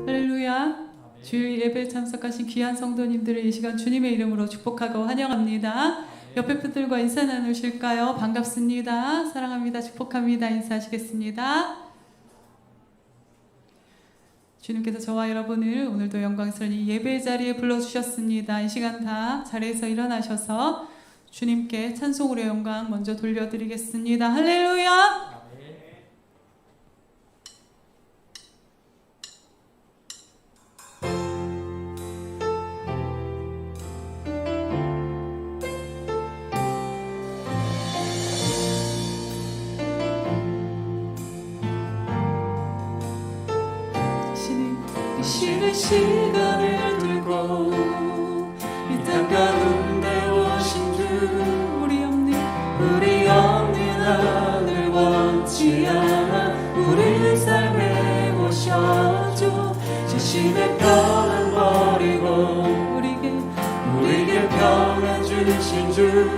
할렐루야. 주일 예배에 참석하신 귀한 성도님들을 이 시간 주님의 이름으로 축복하고 환영합니다. 옆에 분들과 인사 나누실까요? 반갑습니다. 사랑합니다. 축복합니다. 인사하시겠습니다. 주님께서 저와 여러분을 오늘도 영광스러운 이 예배 자리에 불러주셨습니다. 이 시간 다 자리에서 일어나셔서 주님께 찬송으로 영광 먼저 돌려드리겠습니다. 할렐루야. 쉬는 시간을 들고 이 땅 가운데 오신 주 우리 없는 하늘 원치 않아 우리를 삶에 오셔줘 자신의 편안 버리고 우리에게 편안 주신 주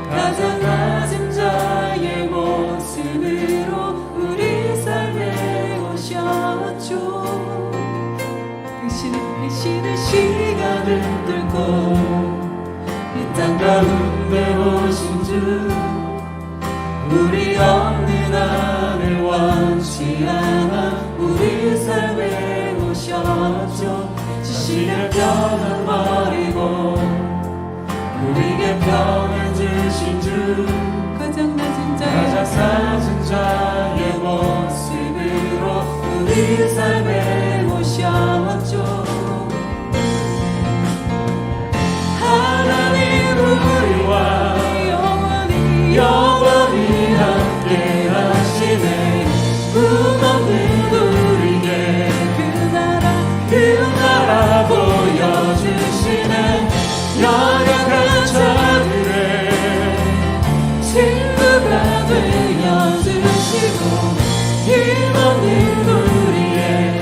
가장 낮은 자의 모습으로 우리 삶에 오셨죠 당신은 시간을 들고 이 땅 가운데 오신 주 우리 없는 하늘 원치 않아 우리 삶에 오셨죠 자신의 편안 버리고 우리에게 편안 주신 주 가장 낮은 자의 모습으로 우리 삶에 오셨죠 하나님 우리와 영원히 함께 하시네 꿈 없는 우리에게 그 나라 보여주시네 연약한 자들의 친구가 되어주시고 힘없는 우리의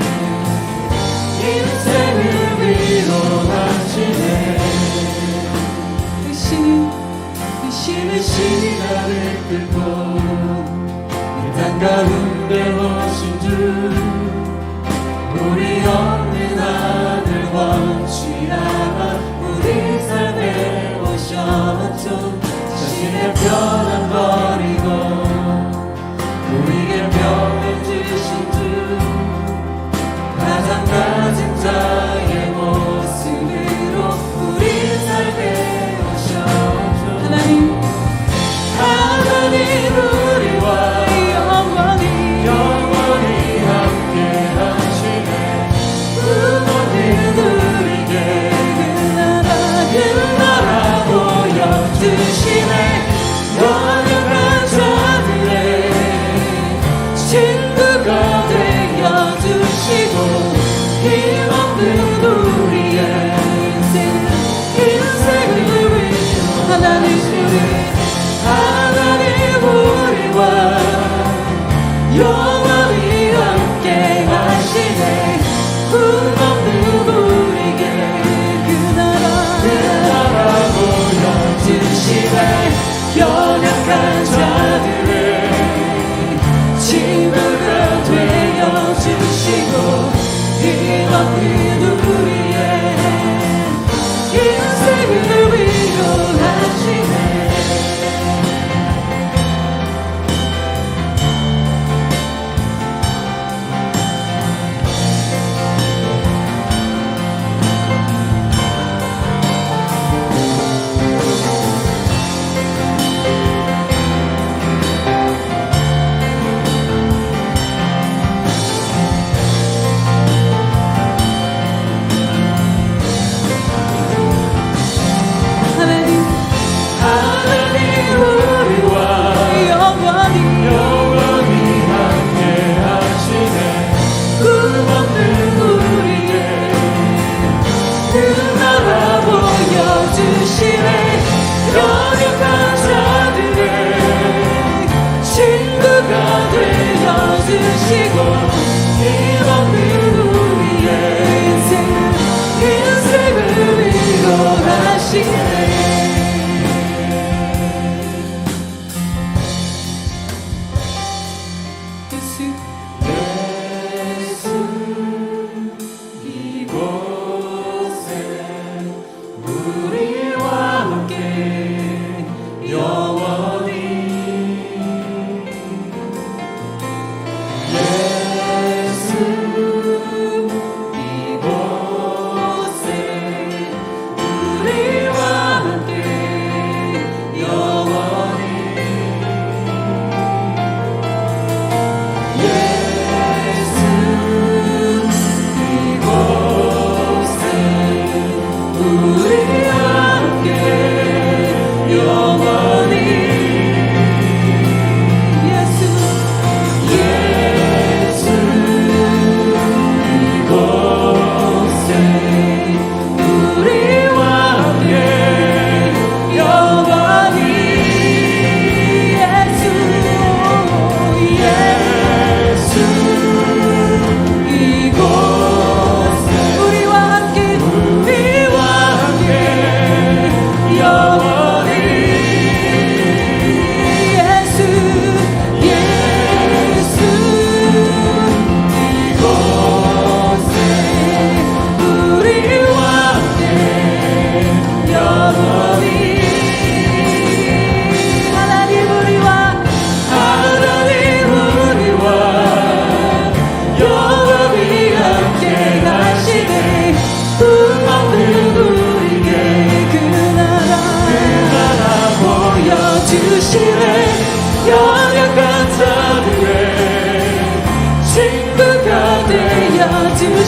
인생을 위로하시네 당신은 시간을 끌고 이 땅 가운데 오신 주 우리 없는 하늘 원치 않아 우리 삶에 오셨죠 자신의 편안 버리고 우리에게 편안 주신 주 가장 낮은 자의 모습으로 우리 삶에 오셨죠 하나님 우리와 영원히 함께 하시네 꿈 없는 우리에게 그 나라 보여주시네 연약한 자들의 친구가 되어주시고 힘없는 우리의 인생을 위해 하나님 우리와 영원히 함께 하시네 꿈 없는 우리에게 그 나라 보여주시네 연약한 자들의 친구가 되어주시고 힘없는 우리의 인생을 위로하시네 하나님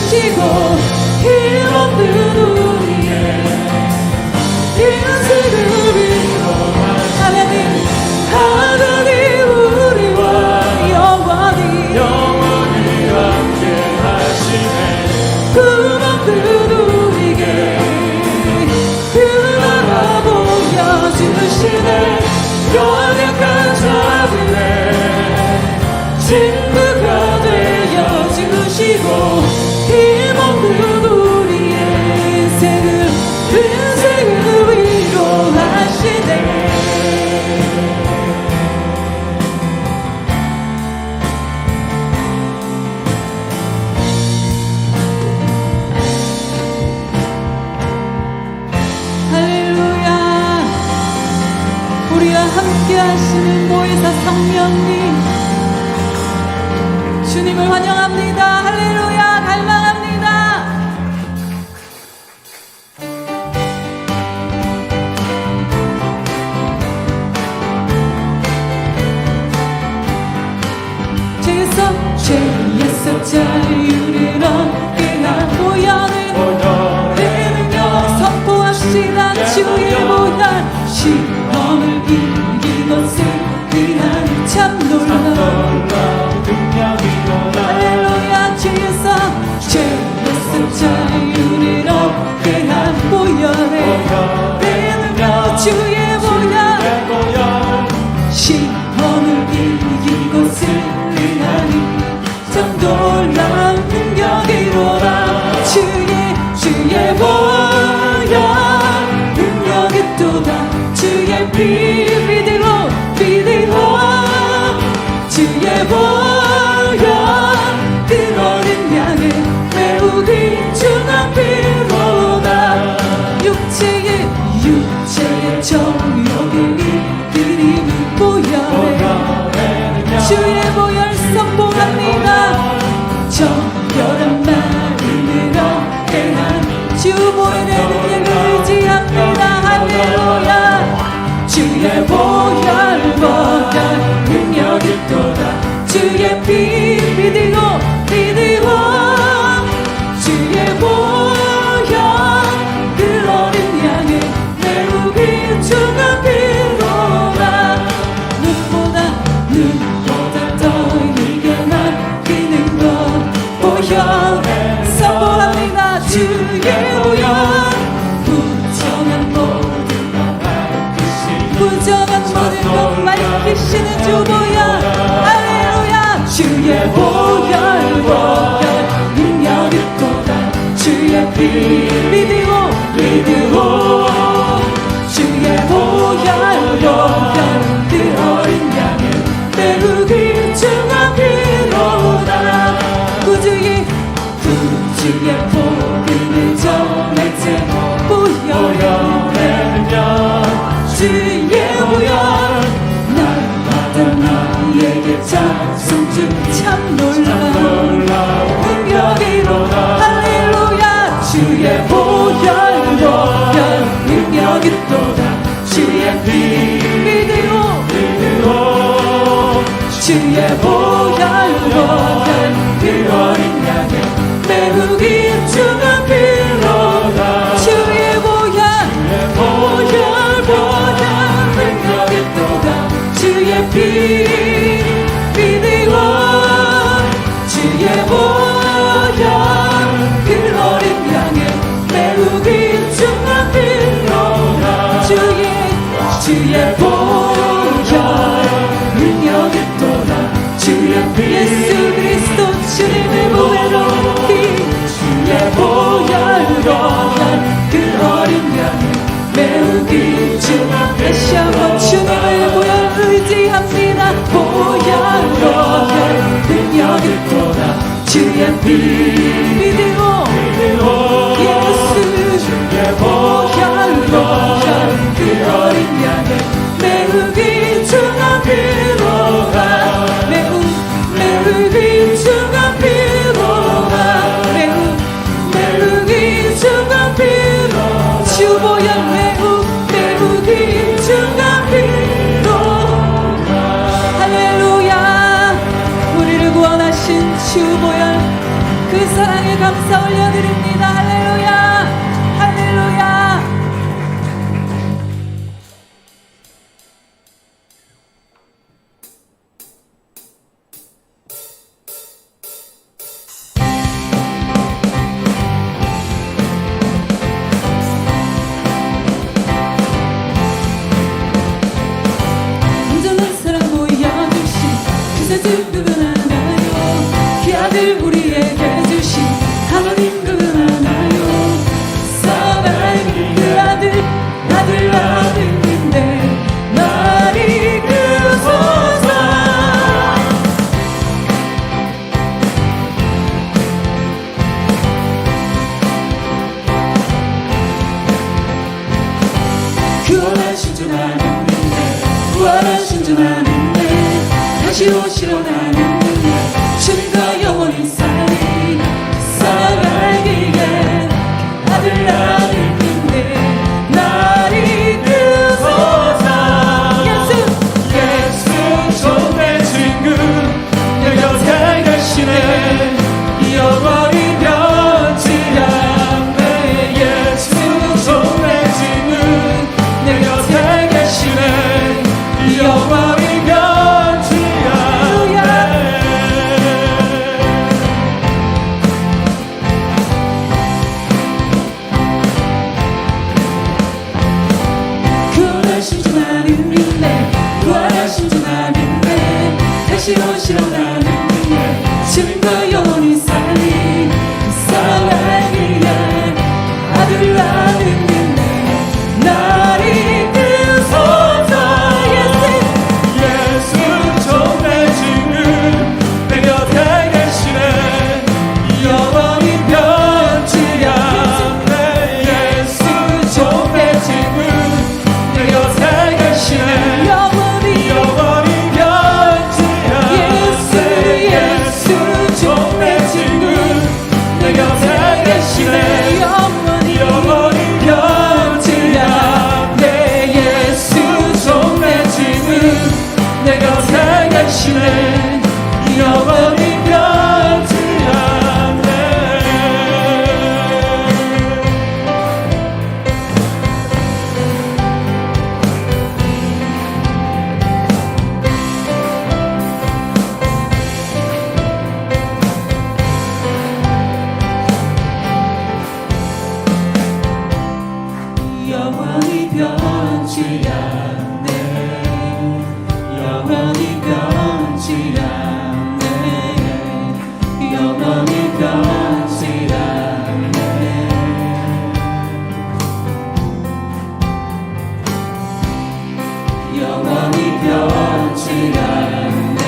주시고 힘없는 우리의 인생을 위로 하나님 우리와 영원히 함께 하시네. 꿈없는 우리에게 그 나라 보여주시네. 연약한 자들의 친구가 되어주시고 힘없는 우리의 인생을 위로하시네. 할렐루야. 우리와 함께 하시는 보혜사 성령님, 주님을 환영합니다. 할렐루야. 갈망합니다. 죄에서 자유를 얻게 한 보혈을 내며 선포합시다. 주의 보혈 시험을 이기고 승리한 참 놀라운 할렐루야. 죄에서 자유를 얻게 한 보혈을 내며 주의 보혈 시험을 이기고 승리하니 참 놀라운 능력이로다. 주의 보혈 능력이 또다. 주의 피 믿으로 주의 보혈 그 어린 양의 매우 귀중한 피로다. 육체의 정욕을 이기는 보혈에 주의 보혈 선포합니다. 정결한 마음으로 행한 주 보혈의 능력을 의지합니다. 할렐루야. 주의 보혈 능력이 또다. 주의 피 믿으고 주의 보혈 그 어린 양의 매우 귀중한 피로다. 눈보다 더 유명한 기는 것 보혈 선포합니다. 주의 보혈 부정한 모든 것 밝히시는 주 보혈. 할렐루야. 주의 보혈 능력이 또다. 주의 피 믿으고 주의 보혈 그 어린 양의 매우 귀중한 피로다. 구주의 복음을 전할 때 보혈의 능력 주의 보혈 날마다 나에게 찬송주 참 놀라운 능력이로다. 할렐루야. 주의 보혈 능력이 또다. 주의 피 믿으로 주의 보혈 그 어린 양의 매우 귀중한 피로다. 주의 보혈 능력이 또다. 주의 피 믿으고 주의 보혈 그 어린 양의 매우 귀중한 피로다. 주의 보혈 능력이 또다. 주의 피 예수 그리스도 주님의 보혈로 주의 보혈 그 어린 양의 매우 귀중한 다시 한번 주님의 보혈 의지합니다. 보혈로 능력이 또다. 주의 피 믿으고 예수 주의 보혈로 그 어린 양의 매우 귀중한 피로가 매우 귀중한 피로가 매우 귀중한 피로 주 보혈 매우 귀중한 피로가 할렐루야. 우리를 구원하신 주 보혈 그 사랑의 주님께 감사 올려드립니다. 할렐루야, 할렐루야. 온전한 사랑 보여주신 그 사실 그분 하나요. 그 아들 우리에게 주신 하나님 그분 하나요. 사랑의 그 아들 아들인데 날 이끄소서. 구원하신 주 하나님네, 구원하신 주 하나님네, 다시 오시러 나는네, 주님과 영원히 살리. 사랑하기에 아들 아들인데 날 이끄소서. 예수 좋은 친구 내 곁에 계시네 영원히 변치 않네. 예수 좋은 친구 내 곁에 계시네 영원히 변치 않네. 구원하신 주 하나님이네, 구원하신 주 하나님이네, 다시 오시러 나는네, 주님과 영원히 살리. 사랑하기에 아들 아들인데 날 이끄소서. 예수 좋은 친구 내 곁에 계시네 영원히 변치 않네. 예수 좋은 친구 내 곁에 계시네 영원히 변치 않네. 예수 좋은 친구 내 곁에 계시네 영원히 변치 않네. 예수 좋은 친구 내 곁에 계시네 영원히 변치 않네. 영원히 변치 않네, 영원히 변치 않네, 영원히 변치 않네. 영원히 변치 않네,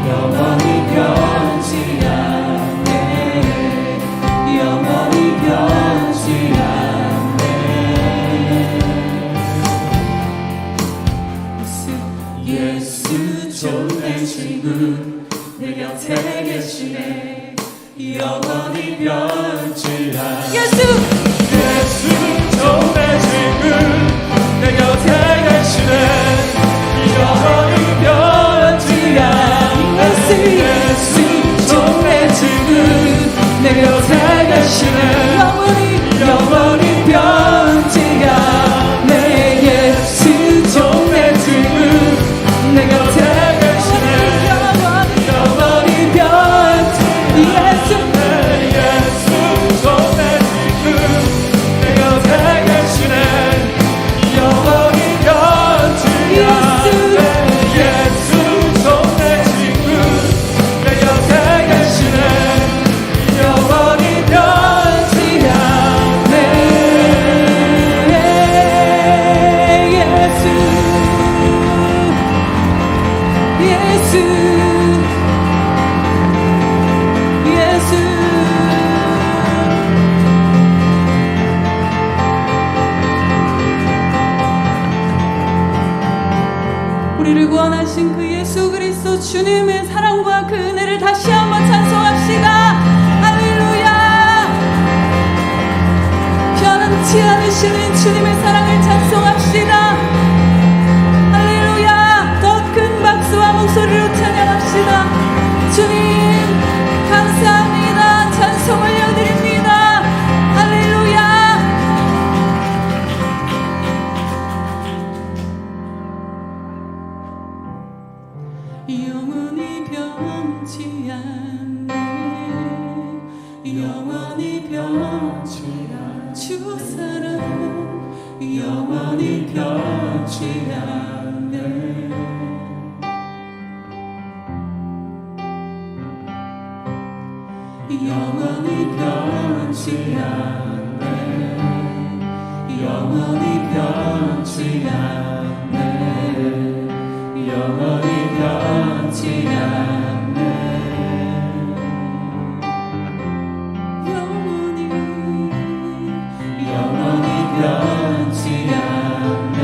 영원히 변치 않네, 영원히 변치 않네. 예수 좋은 친구 내 곁에 계시네 영원히 변치 않네. 예수 예수 좋은 친구 내 곁에 계시네 영원히 변치 않네. 예수 좋은 친구 내 곁에 계시네 영원히 변치 않네. 예수 좋은 친구 내 곁에 계시네 영원히 변치 않네. 예수 좋은 친구 내 곁에 계시네 영원히 변치 않네. 예수 좋은 친구 내 곁에 계시네 영원히 변치 않네. 예수 예수 우리를 구원하신 그 예수 그리스도 주님의 사랑과 그 은혜를 다시 한번 찬송합시다. 할렐루야. 변함치 않으시는 주님의 사랑을 찬송합시다. 할렐루야. 더 큰 박수와 목소리로 찬양합시다. 주님 감사합니다. 영원히 변치 않네. 주 사랑은 영원히 변치 않네. 영원히 변치 않네. 영원히 변치 않네. 영원히 변치 않네. 영원히 변치 않네.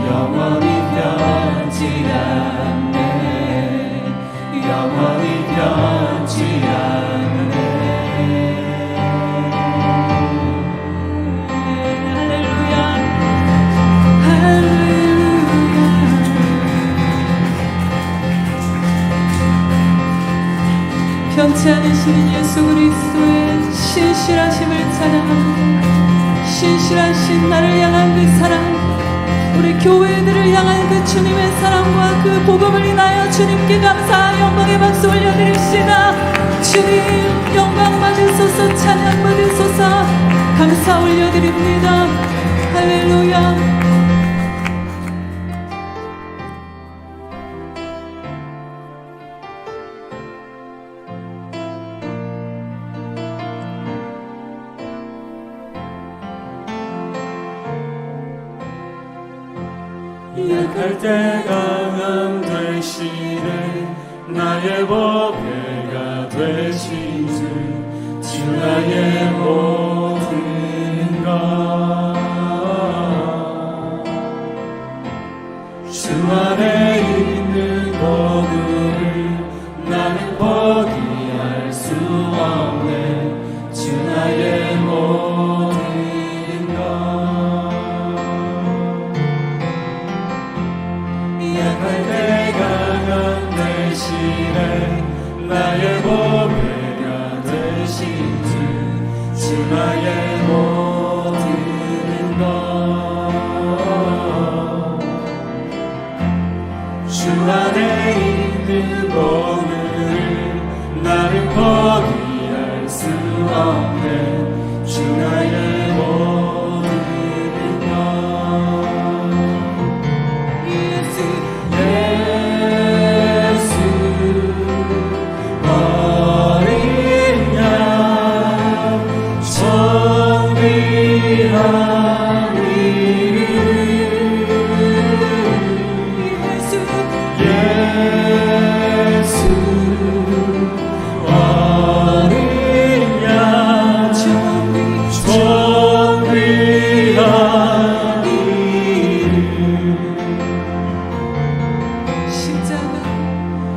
영원히 변치 않네. 영원히 변치 않네. 할렐루야. 할렐루야. 변치 않으신 예수 그리스도의 신실하심을 찬양합니다. 신실하신 나를 향한 그 사랑, 우리 교회들을 향한 그 주님의 사랑과 그 복음을 인하여 주님께 감사 영광의 박수 올려드립시다. 주님 영광 받으소서, 찬양 받으소서, 감사 올려드립니다. 할렐루야. 약할 때 강함 되시네. 나의 보배가 되신 주 나의 모든 것. 주 안에 있는 복음을 나는 포기할 수 없네. 주 나의 모든 것. 약할 때 강한 대신에 나의 보배가 되신 주 나의 모든 것. 주 안에 있는 복음을 나는 포기할 수 없네. 주 나의 모든 것.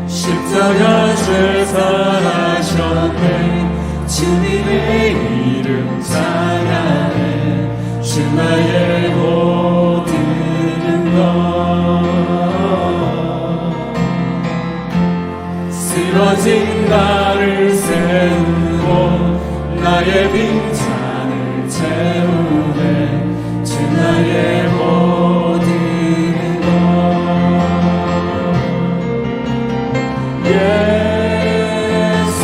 십자가 제사하셨네. 주님의 이름 찬양해. 주 나의 모든 것. 쓰러진 나를 세우고 나의 빈잔을 채우네. 주 나의 모든 것. 예수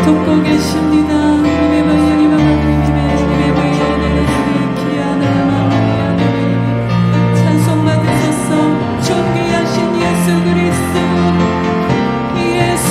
돕고 계십니다. 찬송 받으소서. 존귀하신 예수 그리스도, 예수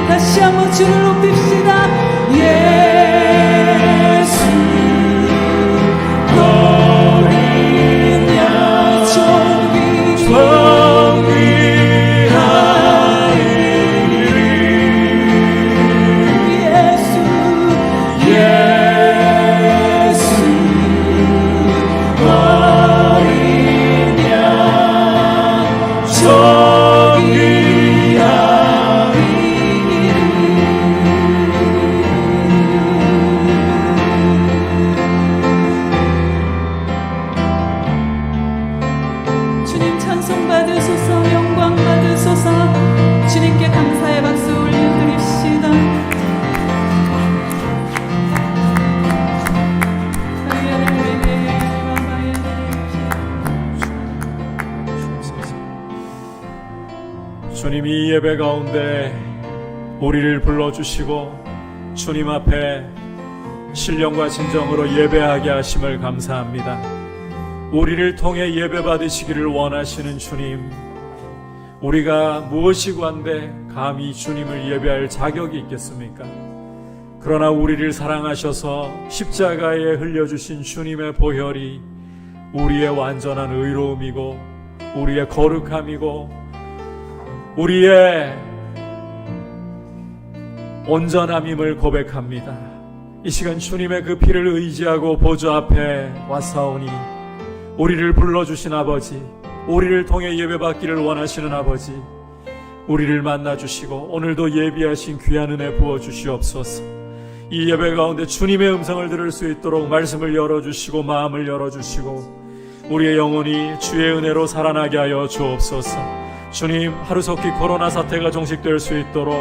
다시 한번 주를 높입시다. 예수 어린 양 존귀한 예수 어린 양 주님 찬송 받으소서. 영광 받으소서. 주님께 감사의 박수 올려드립시다. 주님, 이 예배 가운데 우리를 불러주시고 주님 앞에 신령과 진정으로 예배하게 하심을 감사합니다. 우리를 통해 예배 받으시기를 원하시는 주님, 우리가 무엇이 관대 감히 주님을 예배할 자격이 있겠습니까? 그러나 우리를 사랑하셔서 십자가에 흘려주신 주님의 보혈이 우리의 완전한 의로움이고 우리의 거룩함이고 우리의 온전함임을 고백합니다. 이 시간 주님의 그 피를 의지하고 보좌 앞에 왔사오니 우리를 불러주신 아버지, 우리를 통해 예배받기를 원하시는 아버지, 우리를 만나주시고 오늘도 예비하신 귀한 은혜 부어주시옵소서. 이 예배 가운데 주님의 음성을 들을 수 있도록 말씀을 열어주시고 마음을 열어주시고 우리의 영혼이 주의 은혜로 살아나게 하여 주옵소서. 주님, 하루속히 코로나 사태가 종식될 수 있도록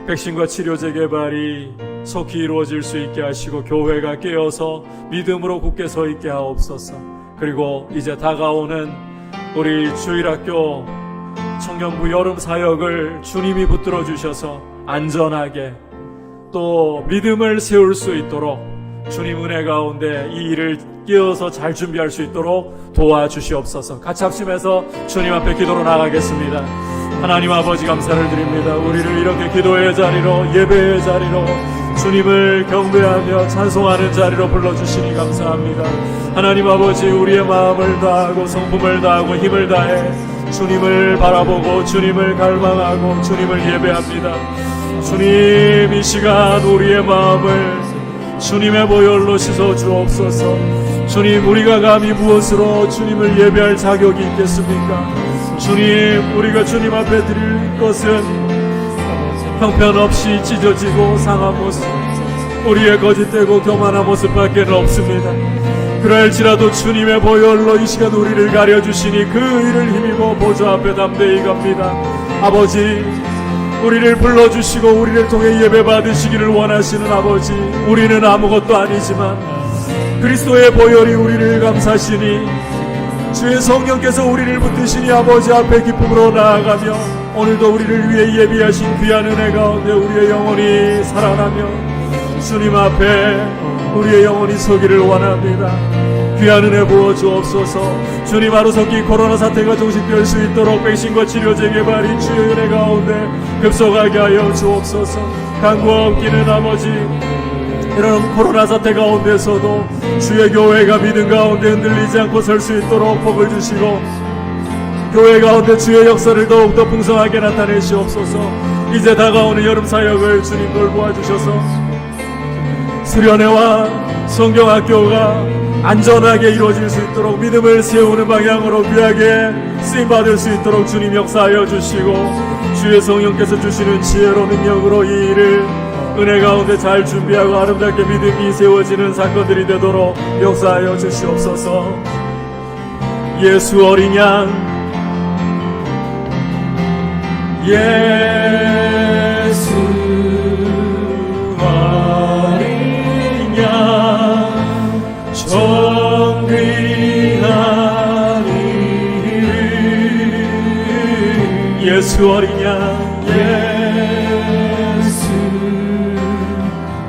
백신과 치료제 개발이 속히 이루어질 수 있게 하시고 교회가 깨어서 믿음으로 굳게 서 있게 하옵소서. 그리고 이제 다가오는 우리 주일학교 청년부 여름 사역을 주님이 붙들어 주셔서 안전하게 또 믿음을 세울 수 있도록 주님 은혜 가운데 이 일을 깨어서 잘 준비할 수 있도록 도와주시옵소서. 같이 합심해서 주님 앞에 기도로 나가겠습니다. 하나님 아버지, 감사를 드립니다. 우리를 이렇게 기도의 자리로, 예배의 자리로, 주님을 경배하며 찬송하는 자리로 불러주시니 감사합니다. 하나님 아버지, 우리의 마음을 다하고 성품을 다하고 힘을 다해 주님을 바라보고 주님을 갈망하고 주님을 예배합니다. 주님, 이 시간 우리의 마음을 주님의 보혈로 씻어 주옵소서. 주님, 우리가 감히 무엇으로 주님을 예배할 자격이 있겠습니까? 주님, 우리가 주님 앞에 드릴 것은 형편없이 찢어지고 상한 모습, 우리의 거짓되고 교만한 모습밖에 없습니다. 그럴지라도 주님의 보혈로 이 시간 우리를 가려주시니 그 의를 힘입어 보좌 앞에 담대히 갑니다. 아버지, 우리를 불러주시고 우리를 통해 예배 받으시기를 원하시는 아버지, 우리는 아무것도 아니지만 그리스도의 보혈이 우리를 감사시니 주의 성령께서 우리를 붙드시니 아버지 앞에 기쁨으로 나아가며 오늘도 우리를 위해 예비하신 귀한 은혜 가운데 우리의 영혼이 살아나며 주님 앞에 우리의 영혼이 서기를 원합니다. 귀한 은혜 부어 주옵소서. 주님, 하루속히 코로나 사태가 종식될 수 있도록 백신과 치료제 개발이 주의 은혜 가운데 급속하게 하여 주옵소서. 간구와 없기는 아버지, 이런 코로나 사태 가운데서도 주의 교회가 믿음 가운데 흔들리지 않고 설 수 있도록 복을 주시고 교회 가운데 주의 역사를 더욱더 풍성하게 나타내시옵소서. 이제 다가오는 여름 사역을 주님 돌보아 주셔서 수련회와 성경학교가 안전하게 이루어질 수 있도록 믿음을 세우는 방향으로 귀하게 쓰임받을 수 있도록 주님 역사하여 주시고 주의 성령께서 주시는 지혜로 능력으로 이 일을 은혜 가운데 잘 준비하고 아름답게 믿음이 세워지는 사건들이 되도록 역사하여 주시옵소서. 예수 어린 양, 예수 어린 양, 정귀한 이름. 예수 어린 양, 예수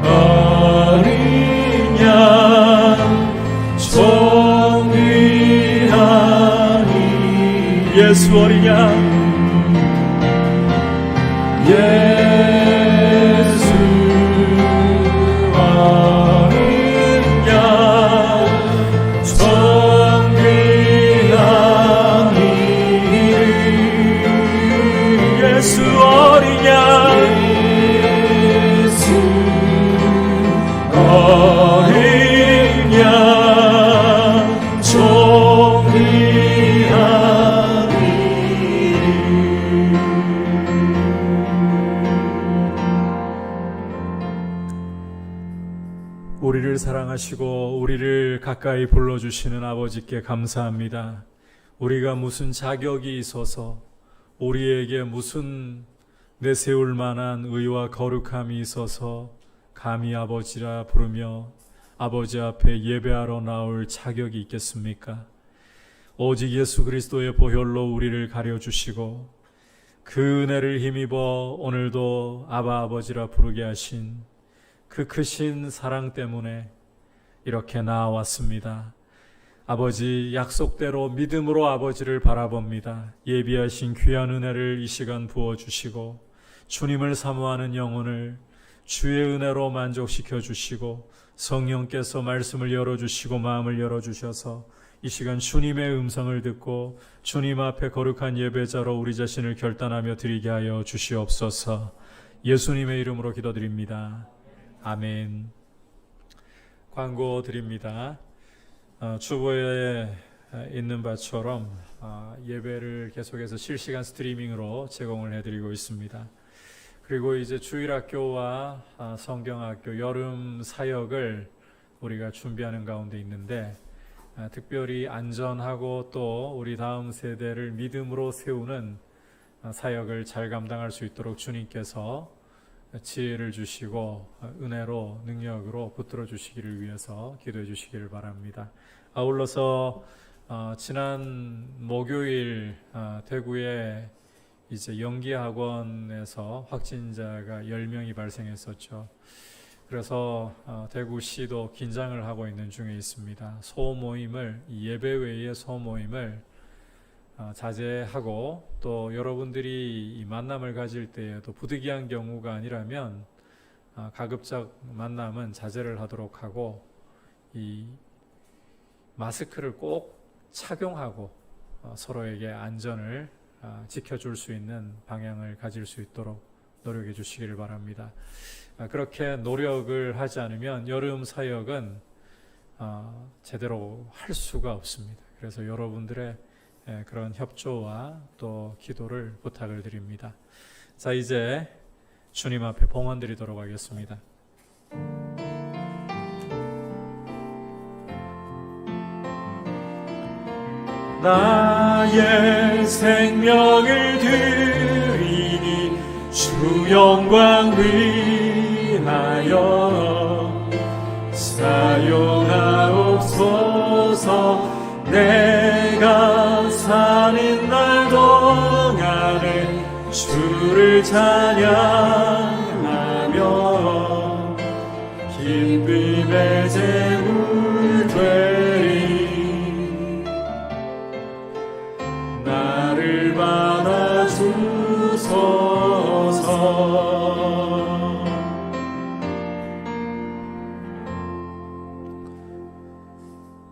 어린 양, 정귀한 이름. 예수 어린 양, 예수 어린 양, 정귀한 이름. 예수 어린 양, 예수 어린 양, 정귀한 이름. 우리를 사랑하시고 우리를 가까이 불러주시는 아버지께 감사합니다. 우리가 무슨 자격이 있어서, 우리에게 무슨 내세울 만한 의와 거룩함이 있어서 감히 아버지라 부르며 아버지 앞에 예배하러 나올 자격이 있겠습니까? 오직 예수 그리스도의 보혈로 우리를 가려주시고 그 은혜를 힘입어 오늘도 아바 아버지라 부르게 하신 그 크신 사랑 때문에 이렇게 나아왔습니다. 아버지, 약속대로 믿음으로 아버지를 바라봅니다. 예비하신 귀한 은혜를 이 시간 부어주시고 주님을 사모하는 영혼을 주의 은혜로 만족시켜 주시고 성령께서 말씀을 열어주시고 마음을 열어주셔서 이 시간 주님의 음성을 듣고 주님 앞에 거룩한 예배자로 우리 자신을 결단하며 드리게 하여 주시옵소서. 예수님의 이름으로 기도드립니다. 아멘. 광고 드립니다. 주보에 있는 바처럼 예배를 계속해서 실시간 스트리밍으로 제공을 해드리고 있습니다. 그리고 이제 주일학교와 성경학교 여름 사역을 우리가 준비하는 가운데 있는데 특별히 안전하고 또 우리 다음 세대를 믿음으로 세우는 사역을 잘 감당할 수 있도록 주님께서 지혜를 주시고 은혜로 능력으로 붙들어 주시기를 위해서 기도해 주시기를 바랍니다. 아울러서 지난 목요일 대구에 이제 연기학원에서 확진자가 10명이 발생했었죠. 그래서 대구시도 긴장을 하고 있는 중에 있습니다. 소모임을, 예배 외의 소모임을 자제하고 또 여러분들이 이 만남을 가질 때에도 부득이한 경우가 아니라면 가급적 만남은 자제를 하도록 하고 이 마스크를 꼭 착용하고 서로에게 안전을 지켜줄 수 있는 방향을 가질 수 있도록 노력해 주시기를 바랍니다. 그렇게 노력을 하지 않으면 여름 사역은 제대로 할 수가 없습니다. 그래서 여러분들의 그런 협조와 또 기도를 부탁을 드립니다. 자, 이제 주님 앞에 봉헌 드리도록 하겠습니다. 나의 생명을 드리니 주 영광 위하여 사용하옵소서. 내가 사는 날 동안에 주를 찬양하며 기쁨의 제물 되리. 나를 받아주소서.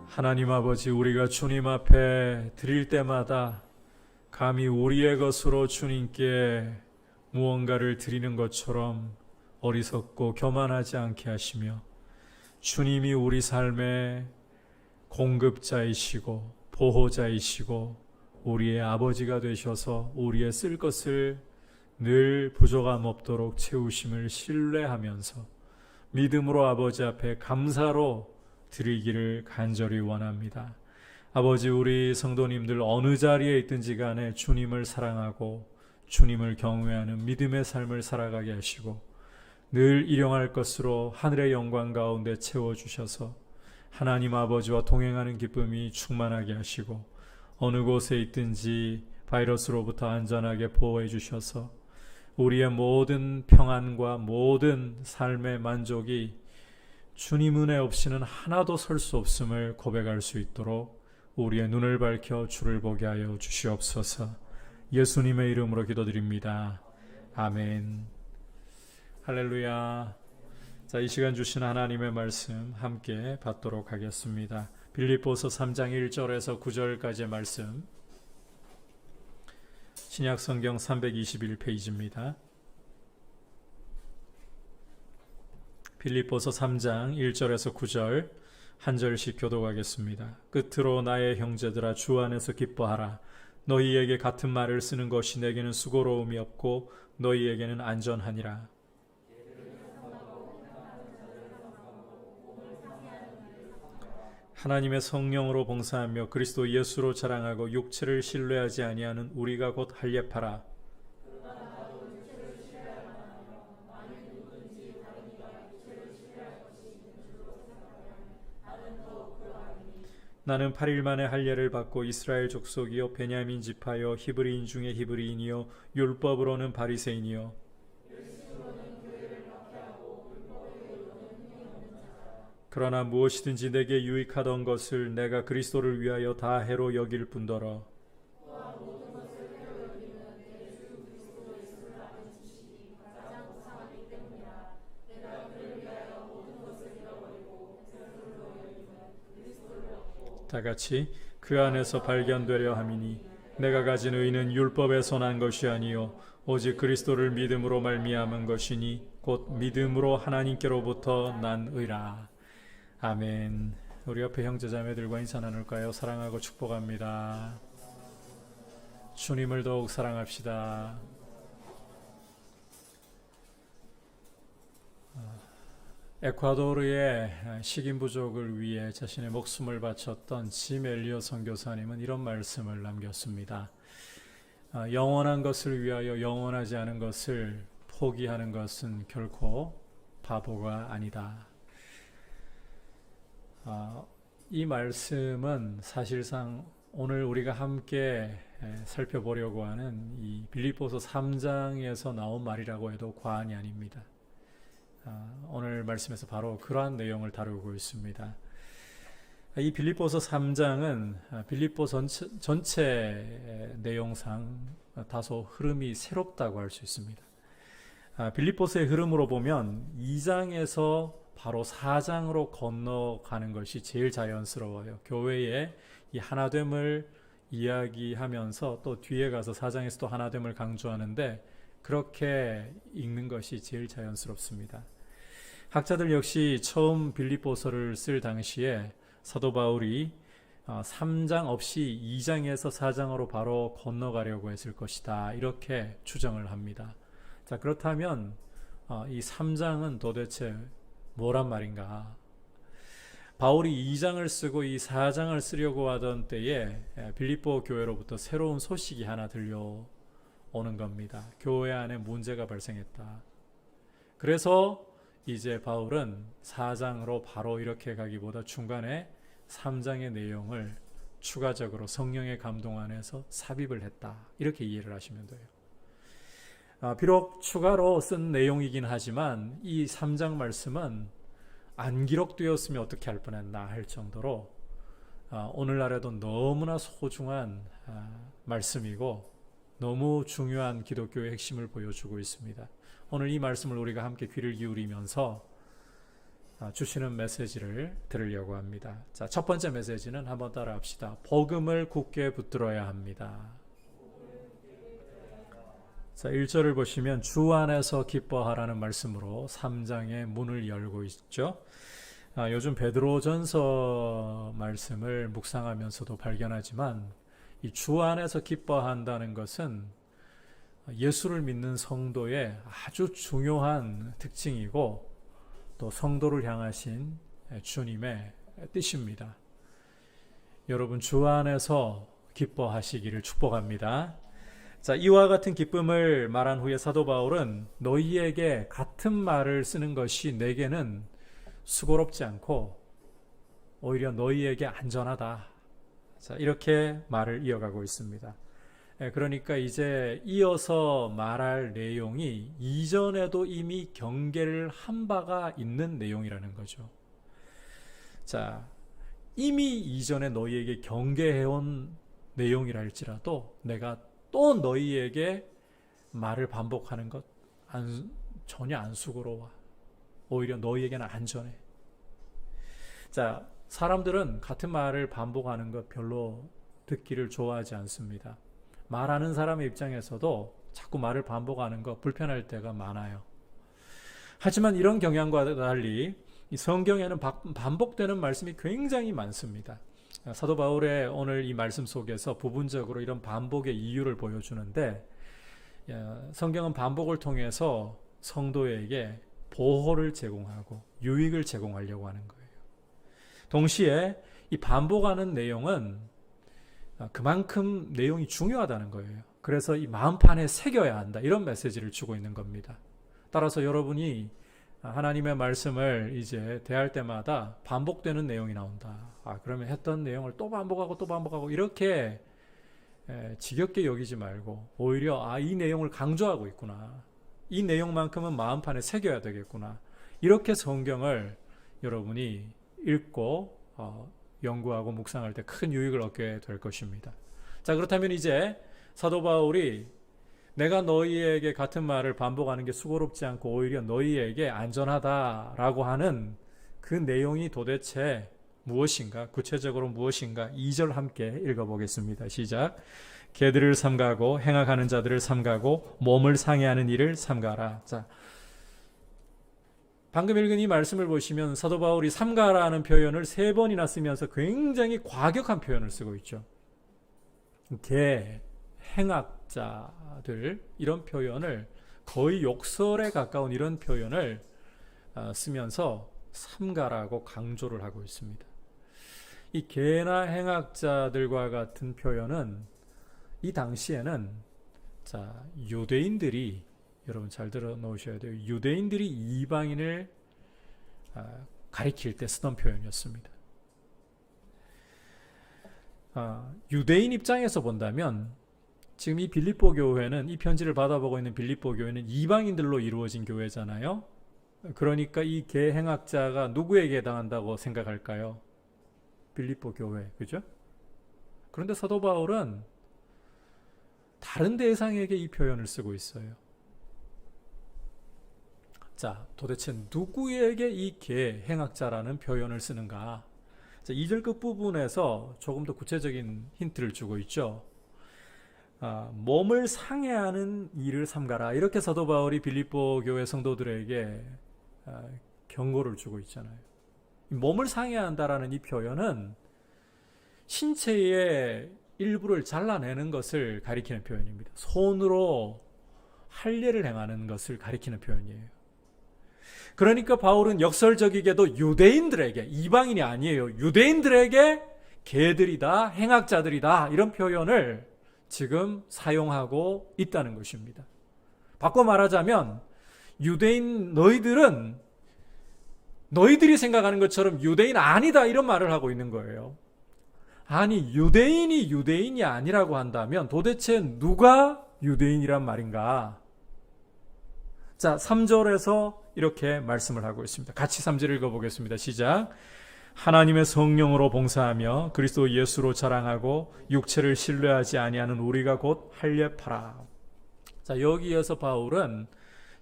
하나님 아버지, 우리가 주님 앞에 드릴 때마다 감히 우리의 것으로 주님께 무언가를 드리는 것처럼 어리석고 교만하지 않게 하시며, 주님이 우리 삶의 공급자이시고 보호자이시고 우리의 아버지가 되셔서 우리의 쓸 것을 늘 부족함 없도록 채우심을 신뢰하면서 믿음으로 아버지 앞에 감사로 드리기를 간절히 원합니다. 아버지, 우리 성도님들 어느 자리에 있든지 간에 주님을 사랑하고 주님을 경외하는 믿음의 삶을 살아가게 하시고 늘 일용할 것으로 하늘의 영광 가운데 채워주셔서 하나님 아버지와 동행하는 기쁨이 충만하게 하시고 어느 곳에 있든지 바이러스로부터 안전하게 보호해 주셔서 우리의 모든 평안과 모든 삶의 만족이 주님 은혜 없이는 하나도 설 수 없음을 고백할 수 있도록 우리의 눈을 밝혀 주를 보게 하여 주시옵소서. 예수님의 이름으로 기도드립니다. 아멘. 할렐루야. 자, 이 시간 주신 하나님의 말씀 함께 받도록 하겠습니다. 빌립보서 3장 1절에서 9절까지의 말씀, 신약성경 321페이지입니다. 빌립보서 3장 1절에서 9절 한 절씩 교독하겠습니다. 끝으로 나의 형제들아, 주 안에서 기뻐하라. 너희에게 같은 말을 쓰는 것이 내게는 수고로움이 없고 너희에게는 안전하니라. 하나님의 성령으로 봉사하며 그리스도 예수로 자랑하고 육체를 신뢰하지 아니하는 우리가 곧 할례파라. 나는 8일 만에 할례를 받고 이스라엘 족속이요 베냐민 지파요 히브리인 중에 히브리인이요 율법으로는 바리새인이요 그러나 무엇이든지 내게 유익하던 것을 내가 그리스도를 위하여 다 해로 여길 뿐더러 다 같이 그 안에서 발견되려 함이니 내가 가진 의는 율법에서 난 것이 아니요 오직 그리스도를 믿음으로 말미암은 것이니 곧 믿음으로 하나님께로부터 난 의라. 아멘. 우리 옆에 형제자매들과 인사 나눌까요? 사랑하고 축복합니다. 주님을 더욱 사랑합시다. 에콰도르의 식인 부족을 위해 자신의 목숨을 바쳤던 짐 엘리엇 선교사님은 이런 말씀을 남겼습니다. 영원한 것을 위하여 영원하지 않은 것을 포기하는 것은 결코 바보가 아니다. 이 말씀은 사실상 오늘 우리가 함께 살펴보려고 하는 이 빌립보서 3장에서 나온 말이라고 해도 과언이 아닙니다. 오늘 말씀에서 바로 그러한 내용을 다루고 있습니다. 이 빌립보서 3장은 빌립보 전체 내용상 다소 흐름이 새롭다고 할 수 있습니다. 빌립보서의 흐름으로 보면 2장에서 바로 4장으로 건너가는 것이 제일 자연스러워요. 교회의 이 하나됨을 이야기하면서 또 뒤에 가서 4장에서 또 하나됨을 강조하는데 그렇게 읽는 것이 제일 자연스럽습니다. 학자들 역시 처음 빌립보서를 쓸 당시에 사도 바울이 3장 없이 2장에서 4장으로 바로 건너가려고 했을 것이다, 이렇게 추정을 합니다. 자, 그렇다면 이 3장은 도대체 뭐란 말인가? 바울이 2장을 쓰고 이 4장을 쓰려고 하던 때에 빌립보 교회로부터 새로운 소식이 하나 들려오는 겁니다. 교회 안에 문제가 발생했다. 그래서 이제 바울은 4장으로 바로 이렇게 가기보다 중간에 3장의 내용을 추가적으로 성령의 감동 안에서 삽입을 했다, 이렇게 이해를 하시면 돼요. 비록 추가로 쓴 내용이긴 하지만 이 3장 말씀은 안 기록되었으면 어떻게 할 뻔했나 할 정도로 오늘날에도 너무나 소중한 말씀이고 너무 중요한 기독교의 핵심을 보여주고 있습니다. 오늘 이 말씀을 우리가 함께 귀를 기울이면서 주시는 메시지를 들으려고 합니다. 자, 첫 번째 메시지는 한번 따라 합시다. 복음을 굳게 붙들어야 합니다. 자, 1절을 보시면 주 안에서 기뻐하라는 말씀으로 3장의 문을 열고 있죠. 요즘 베드로전서 말씀을 묵상하면서도 발견하지만 이 주 안에서 기뻐한다는 것은 예수를 믿는 성도의 아주 중요한 특징이고 또 성도를 향하신 주님의 뜻입니다. 여러분, 주 안에서 기뻐하시기를 축복합니다. 자, 이와 같은 기쁨을 말한 후에 사도 바울은 너희에게 같은 말을 쓰는 것이 내게는 수고롭지 않고 오히려 너희에게 안전하다. 자, 이렇게 말을 이어가고 있습니다. 그러니까 이제 이어서 말할 내용이 이전에도 이미 경계를 한 바가 있는 내용이라는 거죠. 자, 이미 이전에 너희에게 경계해온 내용이라 할지라도 내가 또 너희에게 말을 반복하는 것 전혀 안 수고로워. 오히려 너희에게는 안전해. 자, 사람들은 같은 말을 반복하는 것 별로 듣기를 좋아하지 않습니다. 말하는 사람의 입장에서도 자꾸 말을 반복하는 거 불편할 때가 많아요. 하지만 이런 경향과 달리 이 성경에는 반복되는 말씀이 굉장히 많습니다. 사도 바울의 오늘 이 말씀 속에서 부분적으로 이런 반복의 이유를 보여주는데, 성경은 반복을 통해서 성도에게 보호를 제공하고 유익을 제공하려고 하는 거예요. 동시에 이 반복하는 내용은 그만큼 내용이 중요하다는 거예요. 그래서 이 마음판에 새겨야 한다, 이런 메시지를 주고 있는 겁니다. 따라서 여러분이 하나님의 말씀을 이제 대할 때마다 반복되는 내용이 나온다. 그러면 했던 내용을 또 반복하고 이렇게 지겹게 여기지 말고 오히려 이 내용을 강조하고 있구나. 이 내용만큼은 마음판에 새겨야 되겠구나. 이렇게 성경을 여러분이 읽고 연구하고 묵상할 때 큰 유익을 얻게 될 것입니다. 자, 그렇다면 이제 사도 바울이 내가 너희에게 같은 말을 반복하는 게 수고롭지 않고 오히려 너희에게 안전하다라고 하는 그 내용이 도대체 무엇인가, 구체적으로 무엇인가 2절 함께 읽어보겠습니다. 시작. 개들을 삼가고 행악하는 자들을 삼가고 몸을 상해하는 일을 삼가라. 자, 방금 읽은 이 말씀을 보시면 사도 바울이 삼가라는 표현을 3번이나 쓰면서 굉장히 과격한 표현을 쓰고 있죠. 개, 행악자들, 이런 표현을 거의 욕설에 가까운 이런 표현을 쓰면서 삼가라고 강조를 하고 있습니다. 이 개나 행악자들과 같은 표현은 이 당시에는 유대인들이, 여러분 잘 들어 놓으셔야 돼요. 유대인들이 이방인을 가리킬 때 쓰던 표현이었습니다. 유대인 입장에서 본다면 지금 이 빌립보 교회는, 이 편지를 받아보고 있는 빌립보 교회는 이방인들로 이루어진 교회잖아요. 그러니까 이 개행악자가 누구에게 해당한다고 생각할까요? 빌립보 교회, 그죠? 그런데 사도 바울은 다른 대상에게 이 표현을 쓰고 있어요. 자, 도대체 누구에게 이 개행악자라는 표현을 쓰는가? 자, 2절 끝부분에서 조금 더 구체적인 힌트를 주고 있죠. 몸을 상해하는 일을 삼가라. 이렇게 사도 바울이 빌립보 교회 성도들에게 경고를 주고 있잖아요. 몸을 상해한다라는 이 표현은 신체의 일부를 잘라내는 것을 가리키는 표현입니다. 손으로 할례를 행하는 것을 가리키는 표현이에요. 그러니까 바울은 역설적이게도 유대인들에게, 이방인이 아니에요, 유대인들에게 개들이다, 행악자들이다, 이런 표현을 지금 사용하고 있다는 것입니다. 바꿔 말하자면 유대인 너희들이 생각하는 것처럼 유대인 아니다, 이런 말을 하고 있는 거예요. 아니, 유대인이 유대인이 아니라고 한다면 도대체 누가 유대인이란 말인가? 자, 3절에서 이렇게 말씀을 하고 있습니다. 같이 3절 읽어보겠습니다. 시작. 하나님의 성령으로 봉사하며 그리스도 예수로 자랑하고 육체를 신뢰하지 아니하는 우리가 곧 할례파라. 자, 여기에서 바울은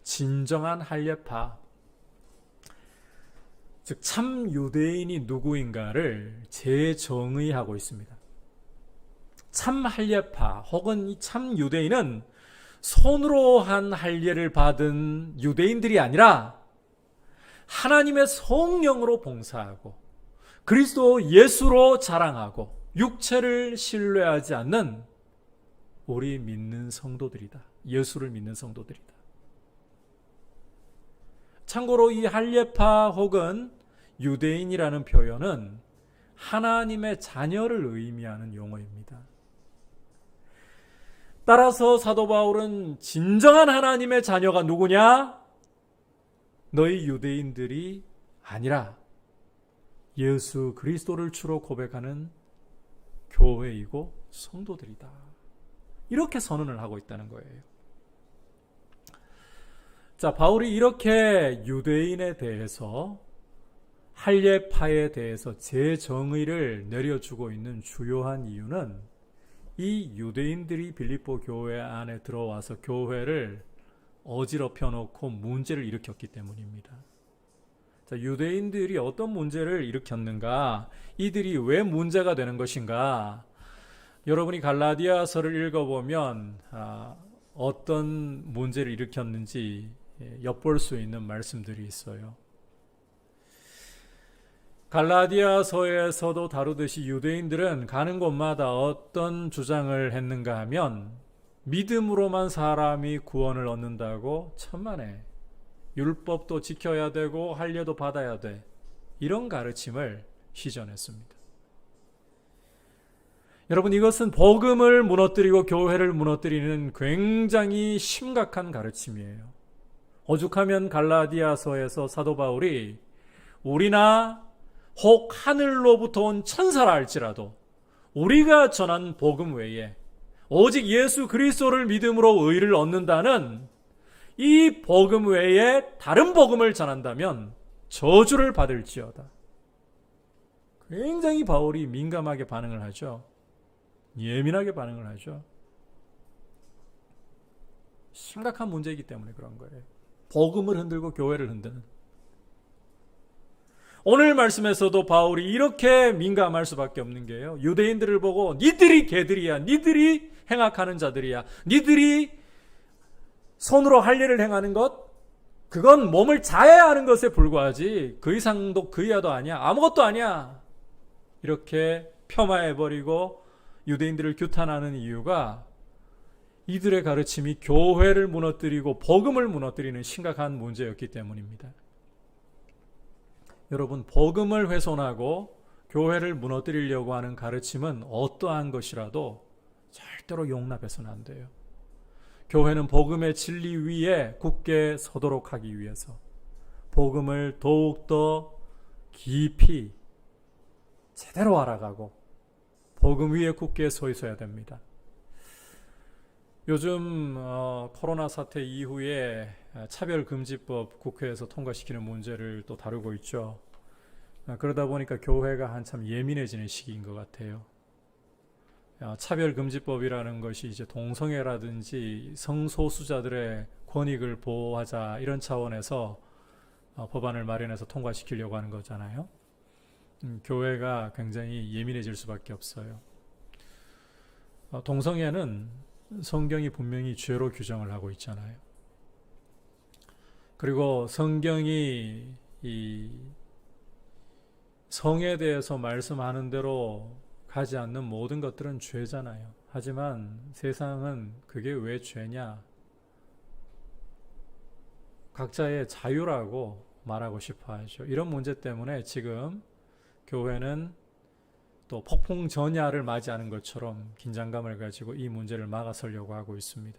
진정한 할례파, 즉 참 유대인이 누구인가를 재정의하고 있습니다. 참 할례파 혹은 이 참 유대인은 손으로 한 할례를 받은 유대인들이 아니라 하나님의 성령으로 봉사하고 그리스도 예수로 자랑하고 육체를 신뢰하지 않는 우리 믿는 성도들이다. 예수를 믿는 성도들이다. 참고로 이 할례파 혹은 유대인이라는 표현은 하나님의 자녀를 의미하는 용어입니다. 따라서 사도 바울은 진정한 하나님의 자녀가 누구냐? 너희 유대인들이 아니라 예수 그리스도를 주로 고백하는 교회이고 성도들이다. 이렇게 선언을 하고 있다는 거예요. 자, 바울이 이렇게 유대인에 대해서, 할례파에 대해서 재정의를 내려주고 있는 주요한 이유는 이 유대인들이 빌립보 교회 안에 들어와서 교회를 어지럽혀 놓고 문제를 일으켰기 때문입니다. 자, 유대인들이 어떤 문제를 일으켰는가? 이들이 왜 문제가 되는 것인가? 여러분이 갈라디아서를 읽어보면 어떤 문제를 일으켰는지 엿볼 수 있는 말씀들이 있어요. 갈라디아서에서도 다루듯이 유대인들은 가는 곳마다 어떤 주장을 했는가 하면 믿음으로만 사람이 구원을 얻는다고 천만에 율법도 지켜야 되고 할례도 받아야 돼, 이런 가르침을 시전했습니다. 여러분, 이것은 복음을 무너뜨리고 교회를 무너뜨리는 굉장히 심각한 가르침이에요. 오죽하면 갈라디아서에서 사도 바울이 우리나 혹 하늘로부터 온 천사라 할지라도 우리가 전한 복음 외에 오직 예수 그리스도를 믿음으로 의를 얻는다는 이 복음 외에 다른 복음을 전한다면 저주를 받을지어다. 굉장히 바울이 민감하게 반응을 하죠. 예민하게 반응을 하죠. 심각한 문제이기 때문에 그런 거예요. 복음을 흔들고 교회를 흔드는. 오늘 말씀에서도 바울이 이렇게 민감할 수밖에 없는 게요, 유대인들을 보고 니들이 개들이야, 니들이 행악하는 자들이야, 니들이 손으로 할례를 행하는 것, 그건 몸을 자해야 하는 것에 불과하지 그 이상도 그 이하도 아니야, 아무것도 아니야, 이렇게 폄하해버리고 유대인들을 규탄하는 이유가 이들의 가르침이 교회를 무너뜨리고 복음을 무너뜨리는 심각한 문제였기 때문입니다. 여러분, 복음을 훼손하고 교회를 무너뜨리려고 하는 가르침은 어떠한 것이라도 절대로 용납해서는 안 돼요. 교회는 복음의 진리 위에 굳게 서도록 하기 위해서 복음을 더욱더 깊이 제대로 알아가고 복음 위에 굳게 서 있어야 됩니다. 요즘 코로나 사태 이후에 차별금지법 국회에서 통과시키는 문제를 또 다루고 있죠. 그러다 보니까 교회가 한참 예민해지는 시기인 것 같아요. 차별금지법이라는 것이 이제 동성애라든지 성소수자들의 권익을 보호하자, 이런 차원에서 법안을 마련해서 통과시키려고 하는 거잖아요. 교회가 굉장히 예민해질 수밖에 없어요. 동성애는 성경이 분명히 죄로 규정을 하고 있잖아요. 그리고 성경이 이 성에 대해서 말씀하는 대로 가지 않는 모든 것들은 죄잖아요. 하지만 세상은 그게 왜 죄냐? 각자의 자유라고 말하고 싶어 하죠. 이런 문제 때문에 지금 교회는 또 폭풍 전야를 맞이하는 것처럼 긴장감을 가지고 이 문제를 막아서려고 하고 있습니다.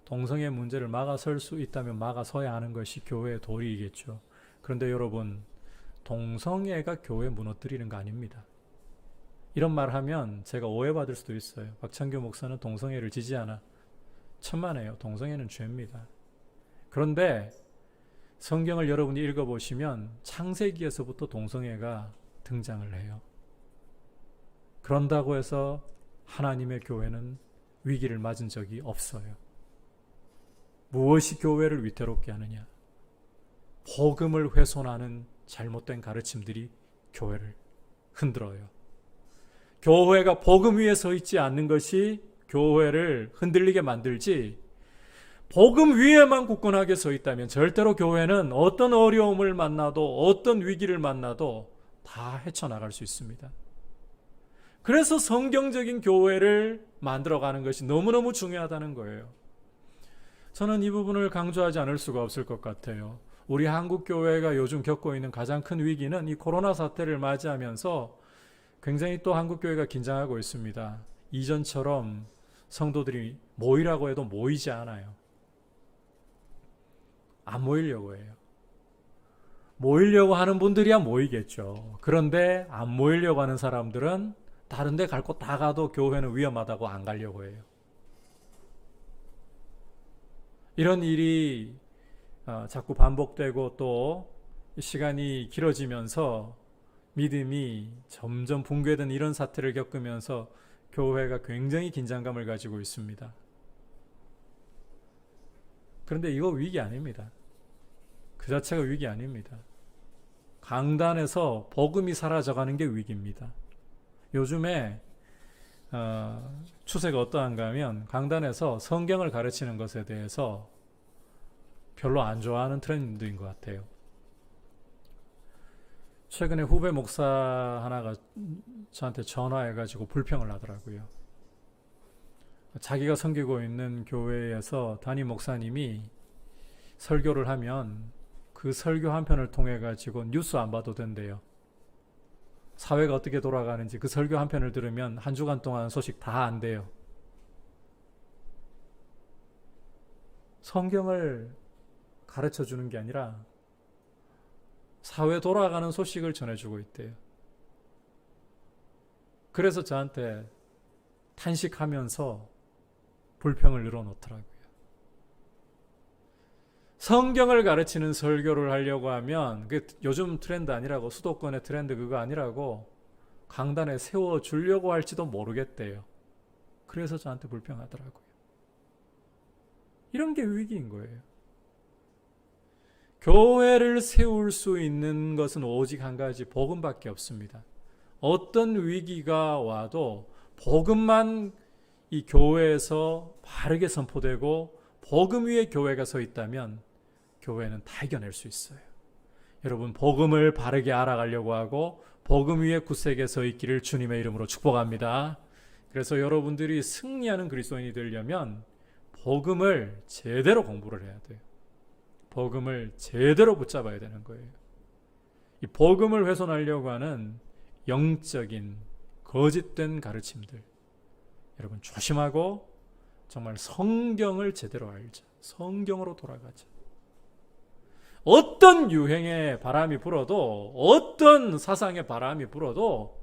동성애 문제를 막아설 수 있다면 막아서야 하는 것이 교회의 도리이겠죠. 그런데 여러분, 동성애가 교회 무너뜨리는 거 아닙니다. 이런 말 하면 제가 오해받을 수도 있어요. 박창규 목사는 동성애를 지지하나? 천만에요. 동성애는 죄입니다. 그런데 성경을 여러분이 읽어보시면 창세기에서부터 동성애가 등장을 해요. 그런다고 해서 하나님의 교회는 위기를 맞은 적이 없어요. 무엇이 교회를 위태롭게 하느냐? 복음을 훼손하는 잘못된 가르침들이 교회를 흔들어요. 교회가 복음 위에 서 있지 않는 것이 교회를 흔들리게 만들지, 복음 위에만 굳건하게 서 있다면 절대로 교회는 어떤 어려움을 만나도 어떤 위기를 만나도 다 헤쳐나갈 수 있습니다. 그래서 성경적인 교회를 만들어가는 것이 너무너무 중요하다는 거예요. 저는 이 부분을 강조하지 않을 수가 없을 것 같아요. 우리 한국 교회가 요즘 겪고 있는 가장 큰 위기는 이 코로나 사태를 맞이하면서 굉장히 또 한국 교회가 긴장하고 있습니다. 이전처럼 성도들이 모이라고 해도 모이지 않아요. 안 모이려고 해요. 모이려고 하는 분들이야 모이겠죠. 그런데 안 모이려고 하는 사람들은 다른 데 갈 곳 다 가도 교회는 위험하다고 안 가려고 해요. 이런 일이 자꾸 반복되고 또 시간이 길어지면서 믿음이 점점 붕괴된 이런 사태를 겪으면서 교회가 굉장히 긴장감을 가지고 있습니다. 그런데 이거 위기 아닙니다. 그 자체가 위기 아닙니다. 강단에서 복음이 사라져가는 게 위기입니다. 요즘에 추세가 어떠한가 하면 강단에서 성경을 가르치는 것에 대해서 별로 안 좋아하는 트렌드인 것 같아요. 최근에 후배 목사 하나가 저한테 전화해가지고 불평을 하더라고요. 자기가 섬기고 있는 교회에서 담임 목사님이 설교를 하면 그 설교 한 편을 통해 가지고 뉴스 안 봐도 된대요. 사회가 어떻게 돌아가는지 그 설교 한 편을 들으면 한 주간 동안 소식 다 안돼요. 성경을 가르쳐 주는 게 아니라 사회 돌아가는 소식을 전해주고 있대요. 그래서 저한테 탄식하면서 불평을 늘어놓더라고요. 성경을 가르치는 설교를 하려고 하면 그게 요즘 트렌드 아니라고, 수도권의 트렌드 그거 아니라고 강단에 세워주려고 할지도 모르겠대요. 그래서 저한테 불평하더라고요. 이런 게 위기인 거예요. 교회를 세울 수 있는 것은 오직 한 가지, 복음밖에 없습니다. 어떤 위기가 와도 복음만 이 교회에서 바르게 선포되고 복음 위에 교회가 서 있다면 교회는 다 이겨낼 수 있어요. 여러분, 복음을 바르게 알아가려고 하고 복음 위에 굳세게 서 있기를 주님의 이름으로 축복합니다. 그래서 여러분들이 승리하는 그리스도인이 되려면 복음을 제대로 공부를 해야 돼요. 복음을 제대로 붙잡아야 되는 거예요. 이 복음을 훼손하려고 하는 영적인 거짓된 가르침들, 여러분 조심하고 정말 성경을 제대로 알자. 성경으로 돌아가자. 어떤 유행의 바람이 불어도, 어떤 사상의 바람이 불어도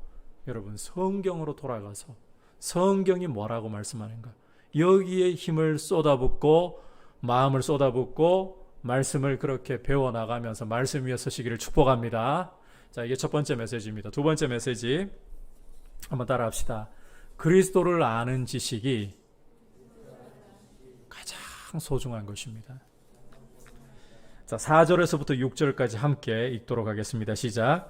여러분 성경으로 돌아가서 성경이 뭐라고 말씀하는가, 여기에 힘을 쏟아붓고 마음을 쏟아붓고 말씀을 그렇게 배워나가면서 말씀 위에 서시기를 축복합니다. 자, 이게 첫 번째 메시지입니다. 두 번째 메시지 한번 따라합시다. 그리스도를 아는 지식이 가장 소중한 것입니다. 자, 4절에서부터 6절까지 함께 읽도록 하겠습니다. 시작.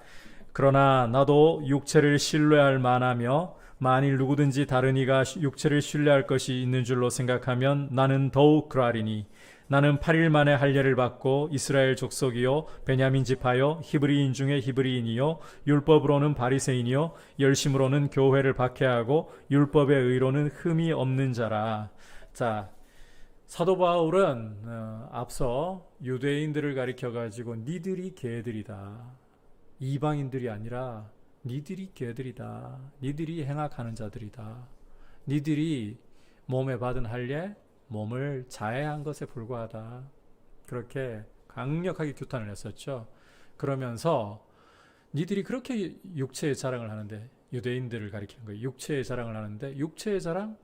그러나 나도 육체를 신뢰할 만하며 만일 누구든지 다른 이가 육체를 신뢰할 것이 있는 줄로 생각하면 나는 더욱 그러하리니 나는 8일 만에 할례를 받고 이스라엘 족속이요 베냐민 지파요 히브리인 중에 히브리인이요 율법으로는 바리새인이요 열심으로는 교회를 박해하고 율법의 의로는 흠이 없는 자라. 자, 사도 바울은 앞서 유대인들을 가리켜 가지고 니들이 개들이다. 이방인들이 아니라 니들이 개들이다. 니들이 행악하는 자들이다. 니들이 몸에 받은 할례, 몸을 자해한 것에 불과하다. 그렇게 강력하게 규탄을 했었죠. 그러면서 니들이 그렇게 육체의 자랑을 하는데, 유대인들을 가리키는 거예요. 육체의 자랑을 하는데 육체의 자랑?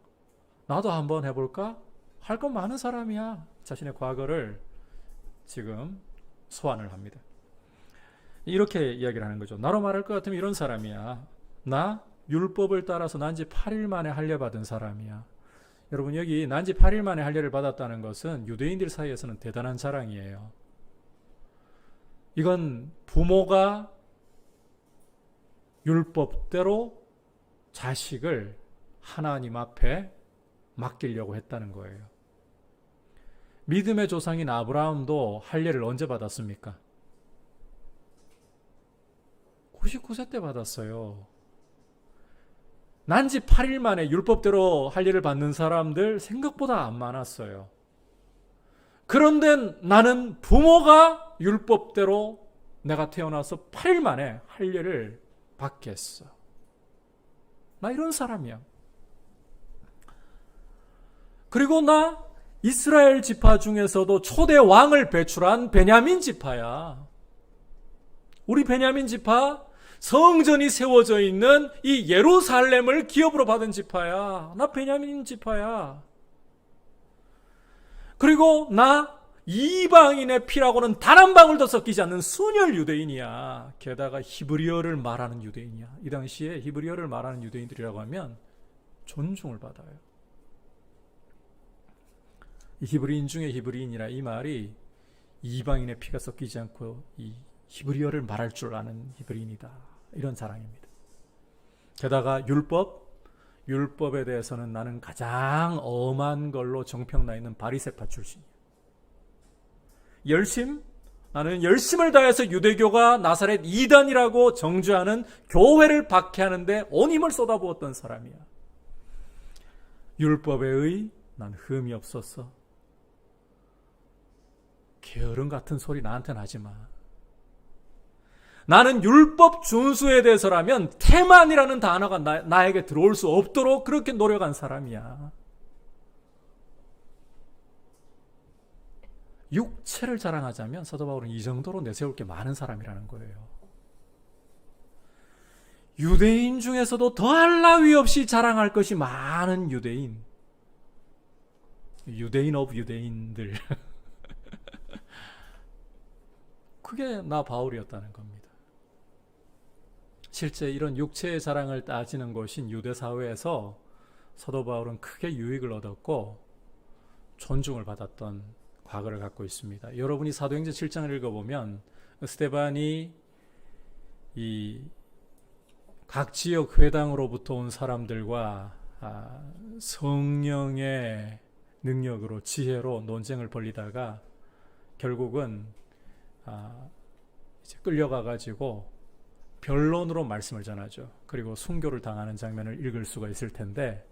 나도 한번 해볼까? 할 건 많은 사람이야. 자신의 과거를 지금 소환을 합니다. 이렇게 이야기를 하는 거죠. 나로 말할 것 같으면 이런 사람이야. 나 율법을 따라서 난지 8일 만에 할례 받은 사람이야. 여러분, 여기 난지 8일 만에 할례를 받았다는 것은 유대인들 사이에서는 대단한 자랑이에요. 이건 부모가 율법대로 자식을 하나님 앞에 맡기려고 했다는 거예요. 믿음의 조상인 아브라함도 할례를 언제 받았습니까? 99세 때 받았어요. 난지 8일 만에 율법대로 할례를 받는 사람들 생각보다 안 많았어요. 그런데 나는 부모가 율법대로 내가 태어나서 8일 만에 할례를 받겠어. 나 이런 사람이야. 그리고 나 이스라엘 지파 중에서도 초대 왕을 배출한 베냐민 지파야. 우리 베냐민 지파, 성전이 세워져 있는 이 예루살렘을 기업으로 받은 지파야. 나 베냐민 지파야. 그리고 나 이방인의 피라고는 단 한 방울도 섞이지 않는 순혈 유대인이야. 게다가 히브리어를 말하는 유대인이야. 이 당시에 히브리어를 말하는 유대인들이라고 하면 존중을 받아요. 이 히브리인 중에 히브리인이라 이 말이 이방인의 피가 섞이지 않고 이 히브리어를 말할 줄 아는 히브리인이다. 이런 자랑입니다. 게다가 율법에 대해서는 나는 가장 엄한 걸로 정평나 있는 바리새파 출신이야. 나는 열심을 다해서 유대교가 나사렛 이단이라고 정죄하는 교회를 박해하는데 온 힘을 쏟아부었던 사람이야. 율법에 의 난 흠이 없었어. 게으름 같은 소리 나한테는 하지 마. 나는 율법 준수에 대해서라면 태만이라는 단어가 나에게 들어올 수 없도록 그렇게 노력한 사람이야. 육체를 자랑하자면 사도 바울은 이 정도로 내세울 게 많은 사람이라는 거예요. 유대인 중에서도 더할 나위 없이 자랑할 것이 많은 유대인 오브 유대인들. 그게 나 바울이었다는 겁니다. 실제 이런 육체의 자랑을 따지는 것인 유대 사회에서 사도 바울은 크게 유익을 얻었고 존중을 받았던 과거를 갖고 있습니다. 여러분이 사도행전 7장을 읽어보면 스데반이 이 각 지역 회당으로부터 온 사람들과 성령의 능력으로 지혜로 논쟁을 벌이다가 결국은 이제 끌려가 가지고 변론으로 말씀을 전하죠. 그리고 순교를 당하는 장면을 읽을 수가 있을 텐데,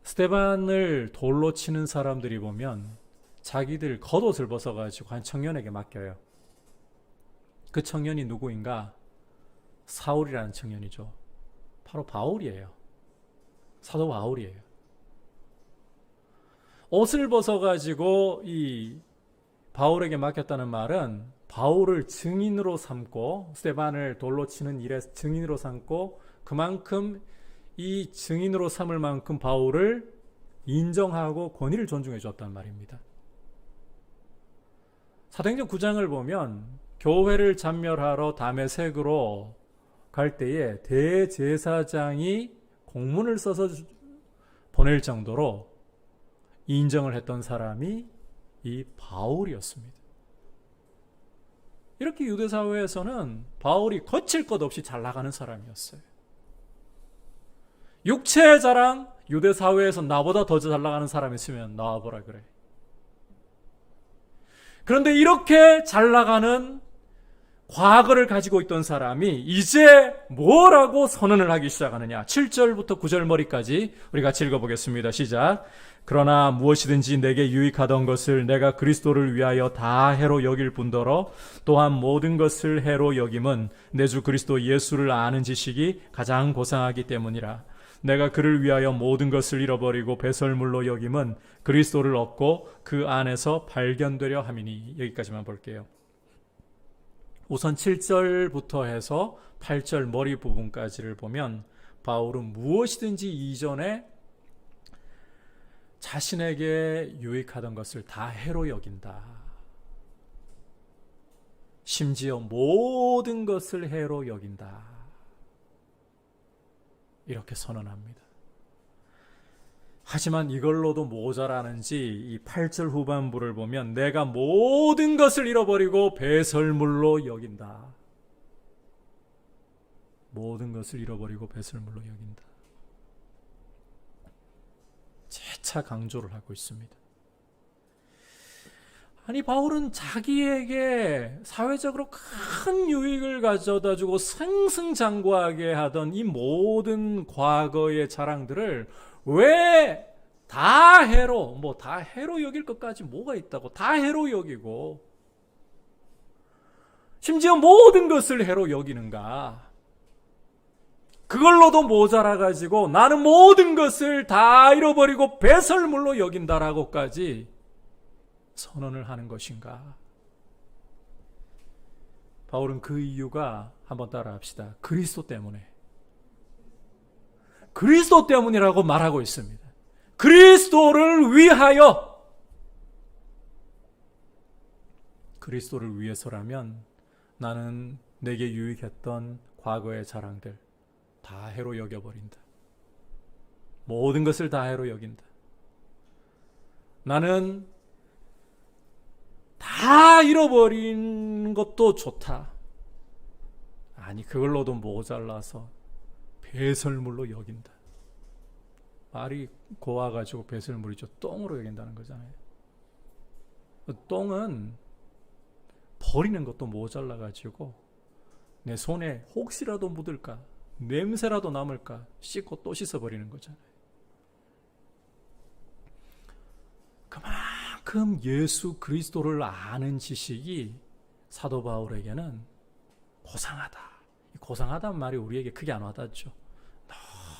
스데반을 돌로 치는 사람들이 보면 자기들 겉옷을 벗어가지고 한 청년에게 맡겨요. 그 청년이 누구인가? 사울이라는 청년이죠. 바로 바울이에요. 사도 바울이에요. 옷을 벗어가지고 이 바울에게 맡겼다는 말은 바울을 증인으로 삼고, 스데반을 돌로 치는 일에 증인으로 삼고, 그만큼 이 증인으로 삼을 만큼 바울을 인정하고 권위를 존중해 줬단 말입니다. 사도행전 9장을 보면 교회를 잔멸하러 다메섹으로 갈 때에 대제사장이 공문을 써서 보낼 정도로 인정을 했던 사람이 이 바울이었습니다. 이렇게 유대 사회에서는 바울이 거칠 것 없이 잘 나가는 사람이었어요. 육체의 자랑, 유대 사회에서 나보다 더 잘 나가는 사람이 있으면 나와보라 그래. 그런데 이렇게 잘 나가는 과거를 가지고 있던 사람이 이제 뭐라고 선언을 하기 시작하느냐. 7절부터 9절 머리까지 우리 같이 읽어보겠습니다. 시작. 그러나 무엇이든지 내게 유익하던 것을 내가 그리스도를 위하여 다 해로 여길 뿐더러 또한 모든 것을 해로 여김은 내 주 그리스도 예수를 아는 지식이 가장 고상하기 때문이라. 내가 그를 위하여 모든 것을 잃어버리고 배설물로 여김은 그리스도를 얻고 그 안에서 발견되려 함이니. 여기까지만 볼게요. 우선 7절부터 해서 8절 머리 부분까지를 보면 바울은 무엇이든지 이전에 자신에게 유익하던 것을 다 해로 여긴다. 심지어 모든 것을 해로 여긴다. 이렇게 선언합니다. 하지만 이걸로도 모자라는지 이 8절 후반부를 보면 내가 모든 것을 잃어버리고 배설물로 여긴다. 모든 것을 잃어버리고 배설물로 여긴다. 재차 강조를 하고 있습니다. 아니 바울은 자기에게 사회적으로 큰 유익을 가져다주고 승승장구하게 하던 이 모든 과거의 자랑들을 왜 다 해로, 다 해로 여길 것까지 뭐가 있다고 다 해로 여기고 심지어 모든 것을 해로 여기는가? 그걸로도 모자라가지고 나는 모든 것을 다 잃어버리고 배설물로 여긴다라고까지 선언을 하는 것인가? 바울은 그 이유가 한번 따라합시다. 그리스도 때문에. 그리스도 때문이라고 말하고 있습니다. 그리스도를 위하여. 그리스도를 위해서라면 나는 내게 유익했던 과거의 자랑들 다 해로 여겨버린다. 모든 것을 다 해로 여긴다. 나는 다 잃어버린 것도 좋다. 아니 그걸로도 모자라서 배설물로 여긴다. 말이 고와가지고 배설물이죠. 똥으로 여긴다는 거잖아요. 똥은 버리는 것도 모자라가지고 내 손에 혹시라도 묻을까 냄새라도 남을까 씻고 또 씻어버리는 거잖아요. 그만큼 예수 그리스도를 아는 지식이 사도 바울에게는 고상하다. 고상하다는 말이 우리에게 크게 안 와닿죠.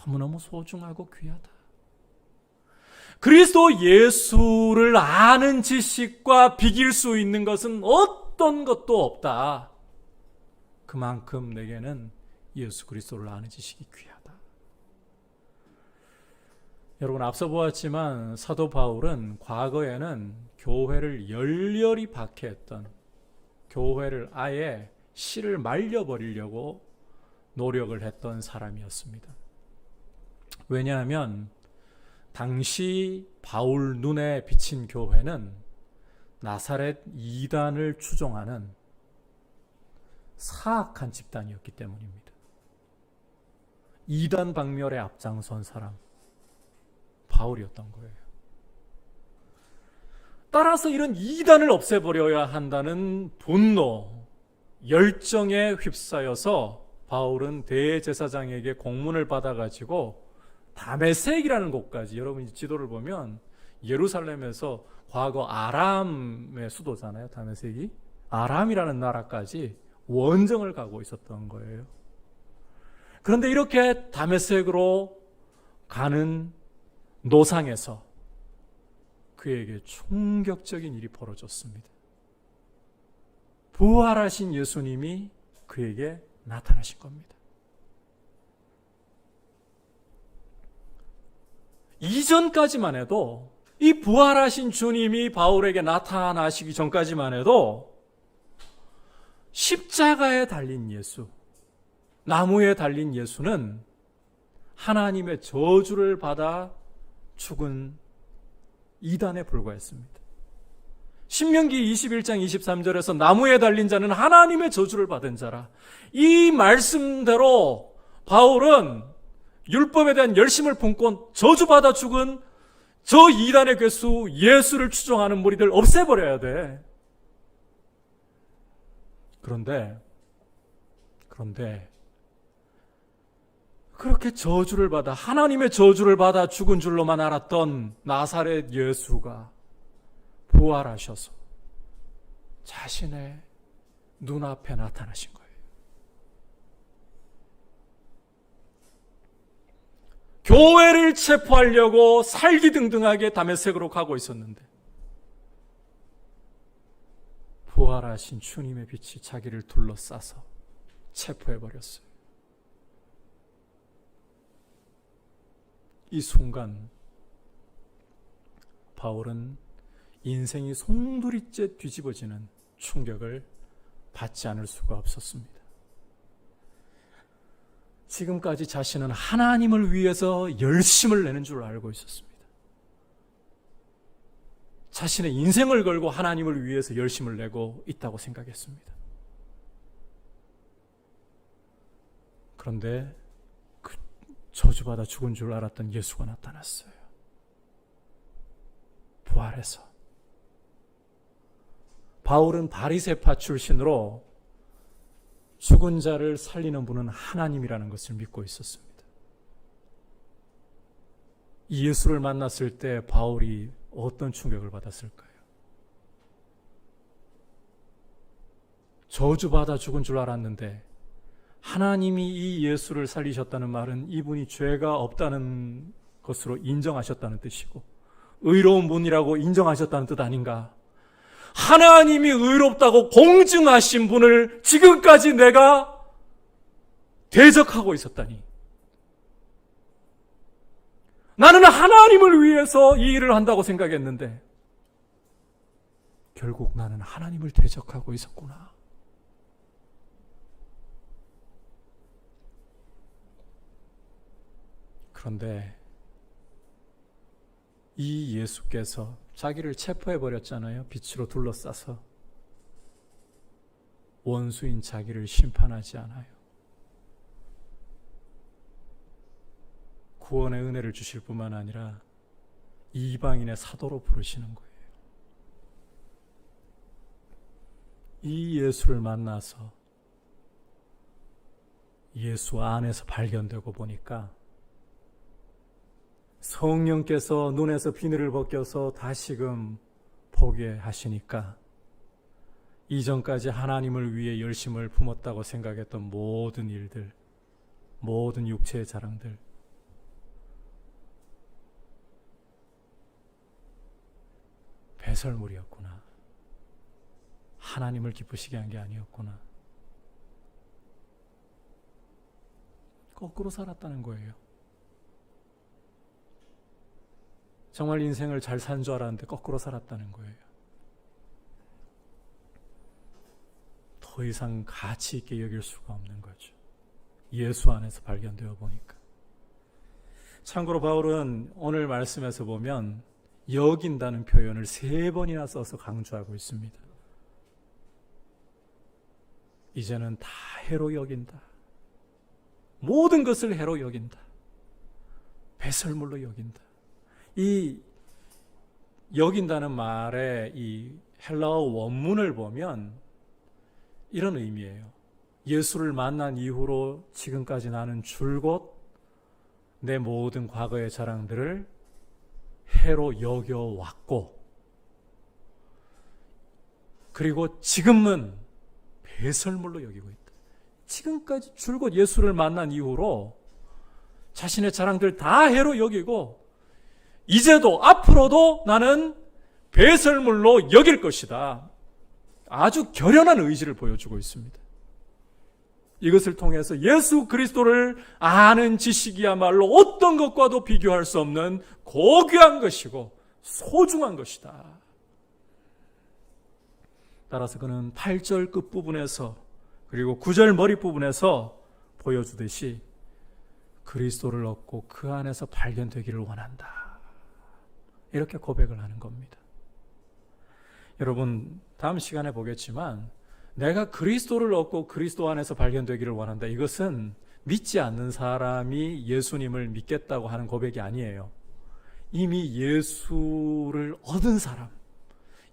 너무너무 소중하고 귀하다. 그리스도 예수를 아는 지식과 비길 수 있는 것은 어떤 것도 없다. 그만큼 내게는 예수 그리스도를 아는 지식이 귀하다. 여러분 앞서 보았지만 사도 바울은 과거에는 교회를 열렬히 박해했던, 교회를 아예 씨를 말려버리려고 노력을 했던 사람이었습니다. 왜냐하면 당시 바울 눈에 비친 교회는 나사렛 이단을 추종하는 사악한 집단이었기 때문입니다. 이단 박멸에 앞장선 사람 바울이었던 거예요. 따라서 이런 이단을 없애버려야 한다는 분노, 열정에 휩싸여서 바울은 대제사장에게 공문을 받아가지고 다메섹이라는 곳까지, 여러분 지도를 보면 예루살렘에서 과거 아람의 수도잖아요. 다메섹이 아람이라는 나라까지 원정을 가고 있었던 거예요. 그런데 이렇게 다메섹으로 가는 노상에서 그에게 충격적인 일이 벌어졌습니다. 부활하신 예수님이 그에게 나타나신 겁니다. 이전까지만 해도, 이 부활하신 주님이 바울에게 나타나시기 전까지만 해도 십자가에 달린 예수, 나무에 달린 예수는 하나님의 저주를 받아 죽은 이단에 불과했습니다. 신명기 21장 23절에서 나무에 달린 자는 하나님의 저주를 받은 자라. 이 말씀대로 바울은 율법에 대한 열심을 품고 저주받아 죽은 저 이단의 괴수 예수를 추종하는 무리들 없애버려야 돼. 그런데 그렇게 저주를 받아 하나님의 저주를 받아 죽은 줄로만 알았던 나사렛 예수가 부활하셔서 자신의 눈앞에 나타나신 거예요. 교회를 체포하려고 살기등등하게 다메섹으로 가고 있었는데 부활하신 주님의 빛이 자기를 둘러싸서 체포해버렸어요. 이 순간 바울은 인생이 송두리째 뒤집어지는 충격을 받지 않을 수가 없었습니다. 지금까지 자신은 하나님을 위해서 열심을 내는 줄 알고 있었습니다. 자신의 인생을 걸고 하나님을 위해서 열심을 내고 있다고 생각했습니다. 그런데 그 저주받아 죽은 줄 알았던 예수가 나타났어요. 부활해서. 바울은 바리새파 출신으로 죽은 자를 살리는 분은 하나님이라는 것을 믿고 있었습니다. 이 예수를 만났을 때 바울이 어떤 충격을 받았을까요? 저주받아 죽은 줄 알았는데 하나님이 이 예수를 살리셨다는 말은 이분이 죄가 없다는 것으로 인정하셨다는 뜻이고 의로운 분이라고 인정하셨다는 뜻 아닌가? 하나님이 의롭다고 공증하신 분을 지금까지 내가 대적하고 있었다니. 나는 하나님을 위해서 이 일을 한다고 생각했는데 결국 나는 하나님을 대적하고 있었구나. 그런데 이 예수께서 자기를 체포해버렸잖아요. 빛으로 둘러싸서. 원수인 자기를 심판하지 않아요. 구원의 은혜를 주실 뿐만 아니라 이방인의 사도로 부르시는 거예요. 이 예수를 만나서 예수 안에서 발견되고 보니까 성령께서 눈에서 비늘을 벗겨서 다시금 보게 하시니까 이전까지 하나님을 위해 열심을 품었다고 생각했던 모든 일들, 모든 육체의 자랑들, 배설물이었구나. 하나님을 기쁘시게 한 게 아니었구나. 거꾸로 살았다는 거예요. 정말 인생을 잘 산 줄 알았는데 거꾸로 살았다는 거예요. 더 이상 가치 있게 여길 수가 없는 거죠. 예수 안에서 발견되어 보니까. 참고로 바울은 오늘 말씀에서 보면 여긴다는 표현을 3번이나 써서 강조하고 있습니다. 이제는 다 해로 여긴다. 모든 것을 해로 여긴다. 배설물로 여긴다. 이 여긴다는 말의 이 헬라어 원문을 보면 이런 의미예요. 예수를 만난 이후로 지금까지 나는 줄곧 내 모든 과거의 자랑들을 해로 여겨왔고, 그리고 지금은 배설물로 여기고 있다. 지금까지 줄곧 예수를 만난 이후로 자신의 자랑들 다 해로 여기고 이제도 앞으로도 나는 배설물로 여길 것이다. 아주 결연한 의지를 보여주고 있습니다. 이것을 통해서 예수 그리스도를 아는 지식이야말로 어떤 것과도 비교할 수 없는 고귀한 것이고 소중한 것이다. 따라서 그는 8절 끝부분에서 그리고 9절 머릿부분에서 보여주듯이 그리스도를 얻고 그 안에서 발견되기를 원한다. 이렇게 고백을 하는 겁니다. 여러분 다음 시간에 보겠지만 내가 그리스도를 얻고 그리스도 안에서 발견되기를 원한다. 이것은 믿지 않는 사람이 예수님을 믿겠다고 하는 고백이 아니에요. 이미 예수를 얻은 사람,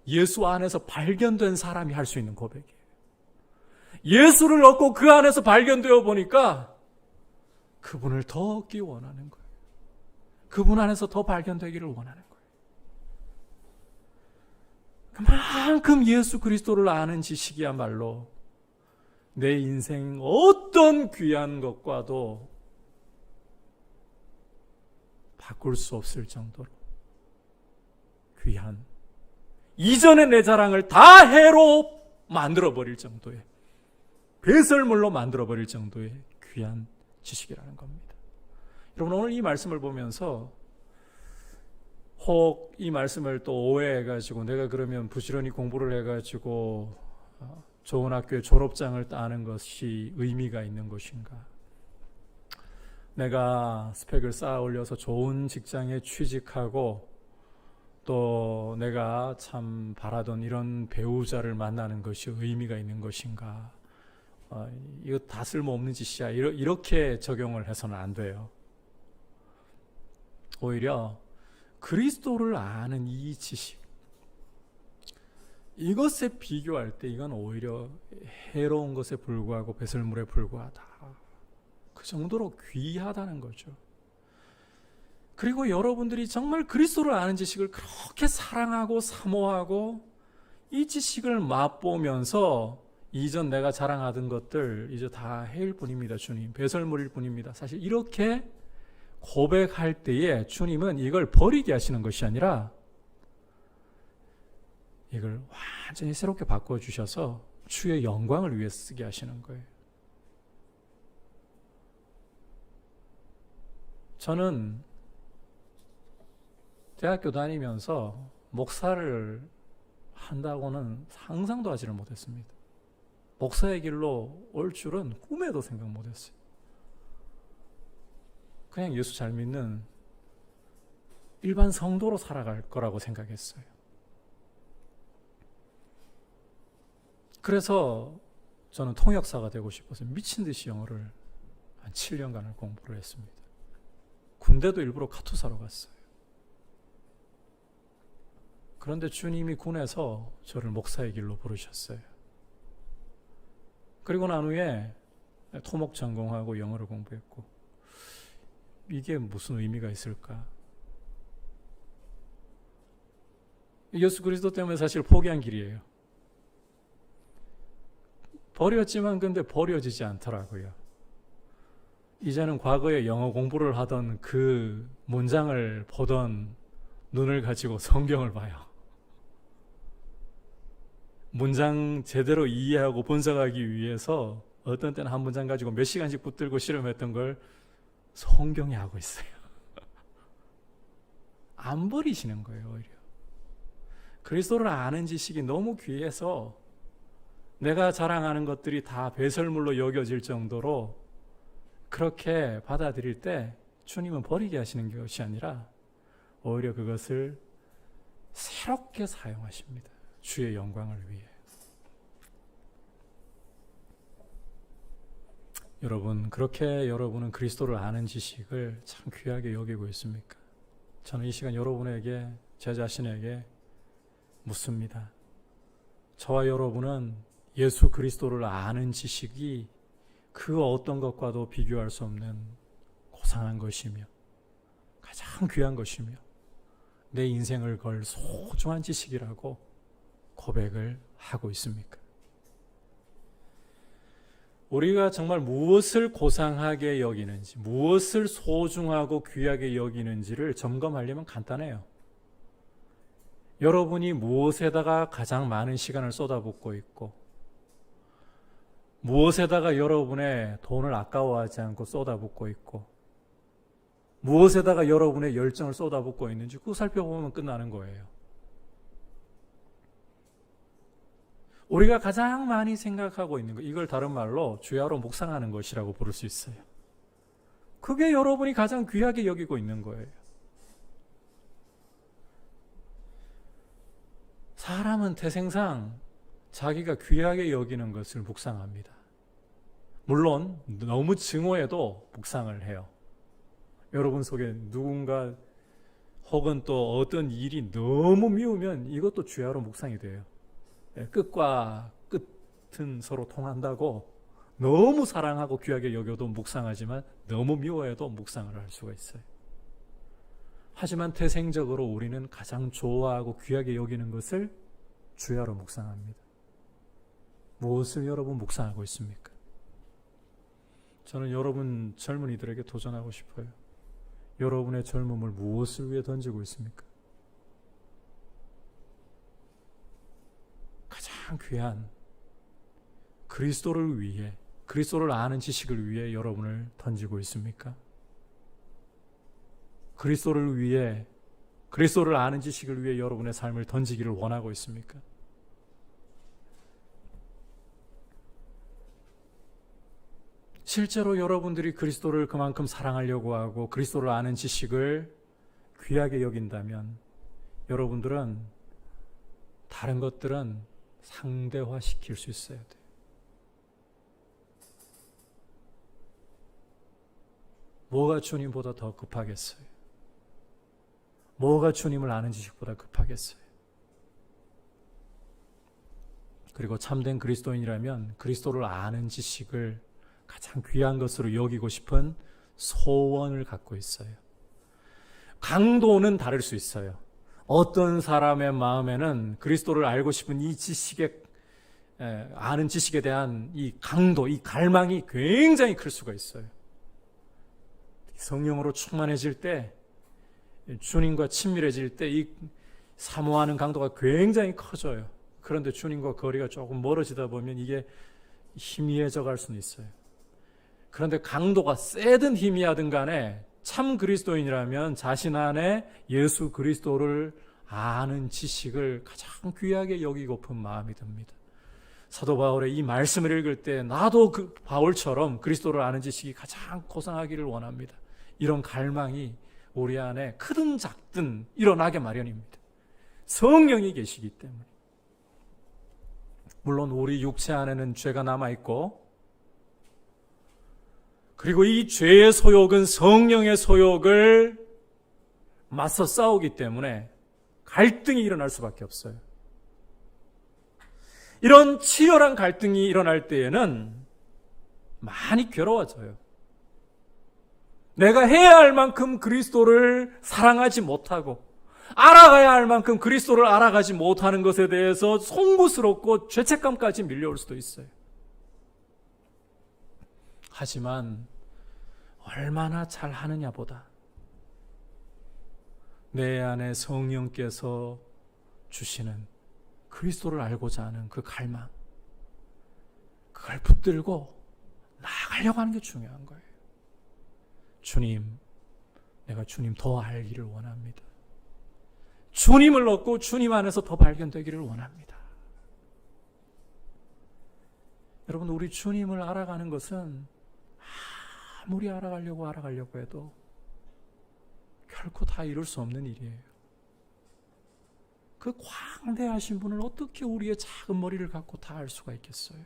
예수 안에서 발견된 사람이 할 수 있는 고백이에요. 예수를 얻고 그 안에서 발견되어 보니까 그분을 더 얻기 원하는 거예요. 그분 안에서 더 발견되기를 원하는 거예요. 그만큼 예수 그리스도를 아는 지식이야말로 내 인생 어떤 귀한 것과도 바꿀 수 없을 정도로 귀한, 이전의 내 자랑을 다 해로 만들어버릴 정도의, 배설물로 만들어버릴 정도의 귀한 지식이라는 겁니다. 여러분 오늘 이 말씀을 보면서 혹 이 말씀을 또 오해해가지고 내가 그러면 부지런히 공부를 해가지고 좋은 학교의 졸업장을 따는 것이 의미가 있는 것인가? 내가 스펙을 쌓아 올려서 좋은 직장에 취직하고 또 내가 참 바라던 이런 배우자를 만나는 것이 의미가 있는 것인가? 이거 다 쓸모없는 짓이야. 이렇게 적용을 해서는 안 돼요. 오히려 그리스도를 아는 이 지식, 이것에 비교할 때 이건 오히려 해로운 것에 불과하고 배설물에 불과하다. 그 정도로 귀하다는 거죠. 그리고 여러분들이 정말 그리스도를 아는 지식을 그렇게 사랑하고 사모하고 이 지식을 맛보면서 이전 내가 자랑하던 것들 이제 다 해일 뿐입니다. 주님, 배설물일 뿐입니다. 사실 이렇게 고백할 때에 주님은 이걸 버리게 하시는 것이 아니라 이걸 완전히 새롭게 바꿔주셔서 주의 영광을 위해 쓰게 하시는 거예요. 저는 대학교 다니면서 목사를 한다고는 상상도 하지를 못했습니다. 목사의 길로 올 줄은 꿈에도 생각 못했어요. 그냥 예수 잘 믿는 일반 성도로 살아갈 거라고 생각했어요. 그래서 저는 통역사가 되고 싶어서 미친 듯이 영어를 한 7년간을 공부를 했습니다. 군대도 일부러 카투사로 갔어요. 그런데 주님이 군에서 저를 목사의 길로 부르셨어요. 그리고 난 후에 토목 전공하고 영어를 공부했고, 이게 무슨 의미가 있을까? 예수 그리스도 때문에 사실 포기한 길이에요. 버렸지만 근데 버려지지 않더라고요. 이제는 과거에 영어 공부를 하던 그 문장을 보던 눈을 가지고 성경을 봐요. 문장 제대로 이해하고 분석하기 위해서 어떤 때는 한 문장 가지고 몇 시간씩 붙들고 실험했던 걸 성경이 하고 있어요. 안 버리시는 거예요. 오히려 그리스도를 아는 지식이 너무 귀해서 내가 자랑하는 것들이 다 배설물로 여겨질 정도로 그렇게 받아들일 때 주님은 버리게 하시는 것이 아니라 오히려 그것을 새롭게 사용하십니다. 주의 영광을 위해. 여러분, 그렇게 여러분은 그리스도를 아는 지식을 참 귀하게 여기고 있습니까? 저는 이 시간 여러분에게, 제 자신에게 묻습니다. 저와 여러분은 예수 그리스도를 아는 지식이 그 어떤 것과도 비교할 수 없는 고상한 것이며 가장 귀한 것이며 내 인생을 걸 소중한 지식이라고 고백을 하고 있습니까? 우리가 정말 무엇을 고상하게 여기는지, 무엇을 소중하고 귀하게 여기는지를 점검하려면 간단해요. 여러분이 무엇에다가 가장 많은 시간을 쏟아붓고 있고, 무엇에다가 여러분의 돈을 아까워하지 않고 쏟아붓고 있고, 무엇에다가 여러분의 열정을 쏟아붓고 있는지 그거 살펴보면 끝나는 거예요. 우리가 가장 많이 생각하고 있는 것, 이걸 다른 말로 주야로 묵상하는 것이라고 부를 수 있어요. 그게 여러분이 가장 귀하게 여기고 있는 거예요. 사람은 태생상 자기가 귀하게 여기는 것을 묵상합니다. 물론 너무 증오해도 묵상을 해요. 여러분 속에 누군가 혹은 또 어떤 일이 너무 미우면 이것도 주야로 묵상이 돼요. 끝과 끝은 서로 통한다고 너무 사랑하고 귀하게 여겨도 묵상하지만 너무 미워해도 묵상을 할 수가 있어요. 하지만 태생적으로 우리는 가장 좋아하고 귀하게 여기는 것을 주야로 묵상합니다. 무엇을 여러분 묵상하고 있습니까? 저는 여러분 젊은이들에게 도전하고 싶어요. 여러분의 젊음을 무엇을 위해 던지고 있습니까? 가장 귀한 그리스도를 위해, 그리스도를 아는 지식을 위해 여러분을 던지고 있습니까? 그리스도를 위해, 그리스도를 아는 지식을 위해 여러분의 삶을 던지기를 원하고 있습니까? 실제로 여러분들이 그리스도를 그만큼 사랑하려고 하고 그리스도를 아는 지식을 귀하게 여긴다면 여러분들은 다른 것들은 상대화시킬 수 있어야 돼요. 뭐가 주님보다 더 급하겠어요? 뭐가 주님을 아는 지식보다 급하겠어요? 그리고 참된 그리스도인이라면 그리스도를 아는 지식을 가장 귀한 것으로 여기고 싶은 소원을 갖고 있어요. 강도는 다를 수 있어요. 어떤 사람의 마음에는 그리스도를 알고 싶은 이 지식에, 아는 지식에 대한 이 강도, 이 갈망이 굉장히 클 수가 있어요. 성령으로 충만해질 때, 주님과 친밀해질 때 이 사모하는 강도가 굉장히 커져요. 그런데 주님과 거리가 조금 멀어지다 보면 이게 희미해져 갈 수는 있어요. 그런데 강도가 세든 희미하든 간에 참 그리스도인이라면 자신 안에 예수 그리스도를 아는 지식을 가장 귀하게 여기고픈 마음이 듭니다. 사도 바울의 이 말씀을 읽을 때 나도 그 바울처럼 그리스도를 아는 지식이 가장 고상하기를 원합니다. 이런 갈망이 우리 안에 크든 작든 일어나게 마련입니다. 성령이 계시기 때문에. 물론 우리 육체 안에는 죄가 남아있고, 그리고 이 죄의 소욕은 성령의 소욕을 맞서 싸우기 때문에 갈등이 일어날 수밖에 없어요. 이런 치열한 갈등이 일어날 때에는 많이 괴로워져요. 내가 해야 할 만큼 그리스도를 사랑하지 못하고 알아가야 할 만큼 그리스도를 알아가지 못하는 것에 대해서 송구스럽고 죄책감까지 밀려올 수도 있어요. 하지만 얼마나 잘하느냐보다 내 안에 성령께서 주시는 그리스도를 알고자 하는 그 갈망, 그걸 붙들고 나아가려고 하는 게 중요한 거예요. 주님, 내가 주님 더 알기를 원합니다. 주님을 얻고 주님 안에서 더 발견되기를 원합니다. 여러분, 우리 주님을 알아가는 것은 아무리 알아가려고 해도 결코 다 이룰 수 없는 일이에요. 그 광대하신 분을 어떻게 우리의 작은 머리를 갖고 다 알 수가 있겠어요?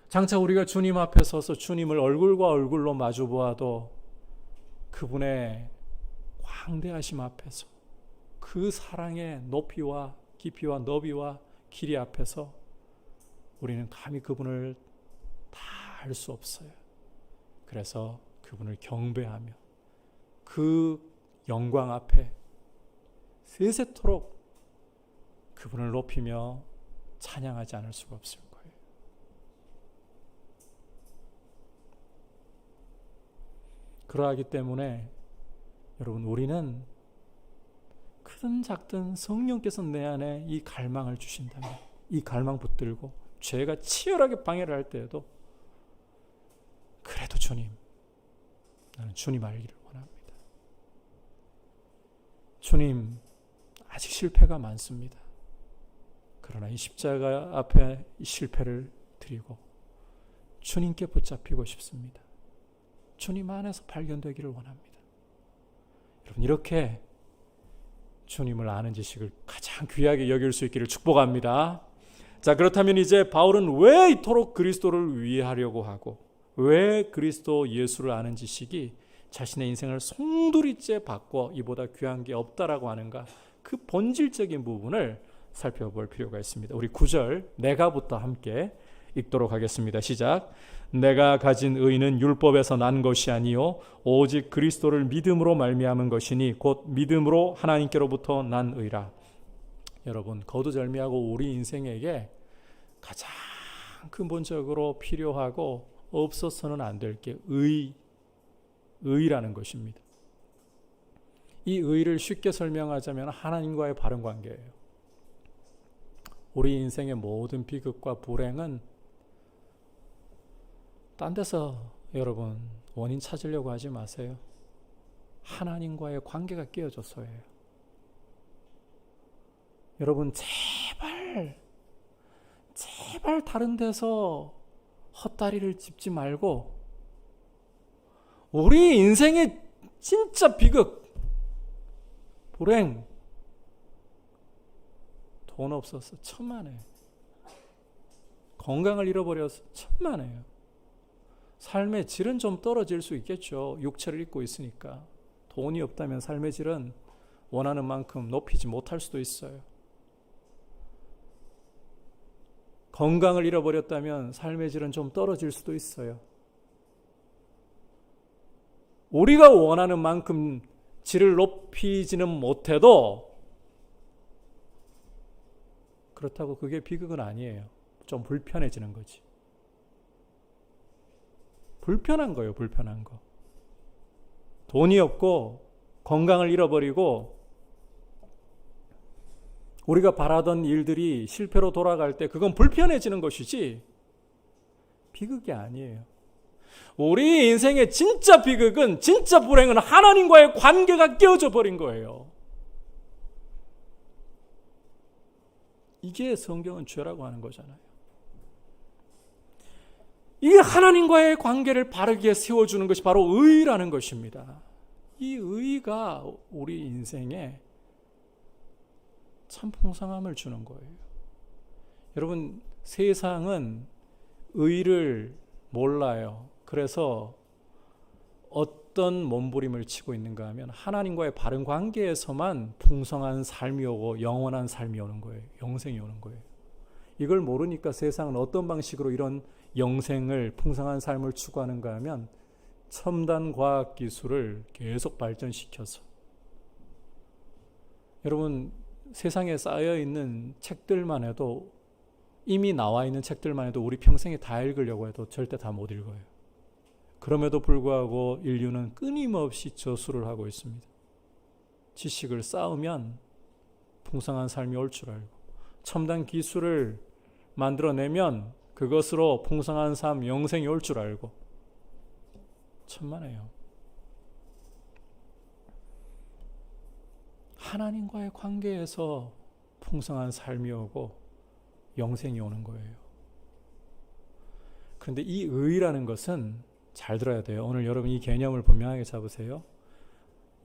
장차 우리가 주님 앞에 서서 주님을 얼굴과 얼굴로 마주 보아도 그분의 광대하심 앞에서, 그 사랑의 높이와 깊이와 너비와 길이 앞에서 우리는 감히 그분을 다 알 수 없어요. 그래서 그분을 경배하며 그 영광 앞에 세세토록 그분을 높이며 찬양하지 않을 수가 없을 거예요. 그러하기 때문에 여러분, 우리는 크든 작든 성령께서 내 안에 이 갈망을 주신다면 이 갈망 붙들고 죄가 치열하게 방해를 할 때에도 그래도 주님, 나는 주님 알기를 원합니다. 주님, 아직 실패가 많습니다. 그러나 이 십자가 앞에 이 실패를 드리고 주님께 붙잡히고 싶습니다. 주님 안에서 발견되기를 원합니다. 여러분, 이렇게 주님을 아는 지식을 가장 귀하게 여길 수 있기를 축복합니다. 자, 그렇다면 이제 바울은 왜 이토록 그리스도를 위하려고 하고 왜 그리스도 예수를 아는 지식이 자신의 인생을 송두리째 바꿔 이보다 귀한 게 없다라고 하는가, 그 본질적인 부분을 살펴볼 필요가 있습니다. 우리 9절 내가부터 함께 읽도록 하겠습니다. 시작. 내가 가진 의는 율법에서 난 것이 아니요 오직 그리스도를 믿음으로 말미암은 것이니 곧 믿음으로 하나님께로부터 난 의라. 여러분, 거두절미하고 우리 인생에게 가장 근본적으로 필요하고 없어서는 안 될 게 의라는 것입니다. 이 의를 쉽게 설명하자면 하나님과의 바른 관계예요. 우리 인생의 모든 비극과 불행은 딴 데서 여러분 원인 찾으려고 하지 마세요. 하나님과의 관계가 깨어져서예요. 여러분, 제발 다른 데서 헛다리를 짚지 말고 우리 인생의 진짜 비극, 불행, 돈 없어서 천만에, 건강을 잃어버려서 천만에요. 삶의 질은 좀 떨어질 수 있겠죠. 육체를 입고 있으니까. 돈이 없다면 삶의 질은 원하는 만큼 높이지 못할 수도 있어요. 건강을 잃어버렸다면 삶의 질은 좀 떨어질 수도 있어요. 우리가 원하는 만큼 질을 높이지는 못해도 그렇다고 그게 비극은 아니에요. 좀 불편해지는 거지. 불편한 거예요, 불편한 거. 돈이 없고 건강을 잃어버리고 우리가 바라던 일들이 실패로 돌아갈 때 그건 불편해지는 것이지 비극이 아니에요. 우리 인생의 진짜 비극은, 진짜 불행은 하나님과의 관계가 깨어져 버린 거예요. 이게 성경은 죄라고 하는 거잖아요. 이 하나님과의 관계를 바르게 세워주는 것이 바로 의라는 것입니다. 이 의가 우리 인생에 참 풍성함을 주는 거예요. 여러분, 세상은 의를 몰라요. 그래서 어떤 몸부림을 치고 있는가 하면 하나님과의 바른 관계에서만 풍성한 삶이 오고 영원한 삶이 오는 거예요. 영생이 오는 거예요. 이걸 모르니까 세상은 어떤 방식으로 이런 영생을, 풍성한 삶을 추구하는가 하면 첨단 과학 기술을 계속 발전시켜서, 여러분, 세상에 쌓여있는 책들만 해도, 이미 나와 있는 책들만 해도 우리 평생에 다 읽으려고 해도 절대 다 못 읽어요. 그럼에도 불구하고 인류는 끊임없이 저수를 하고 있습니다. 지식을 쌓으면 풍성한 삶이 올 줄 알고, 첨단 기술을 만들어내면 그것으로 풍성한 삶, 영생이 올 줄 알고, 천만에요. 하나님과의 관계에서 풍성한 삶이 오고 영생이 오는 거예요. 그런데 이 의라는 것은 잘 들어야 돼요. 오늘 여러분 이 개념을 분명하게 잡으세요.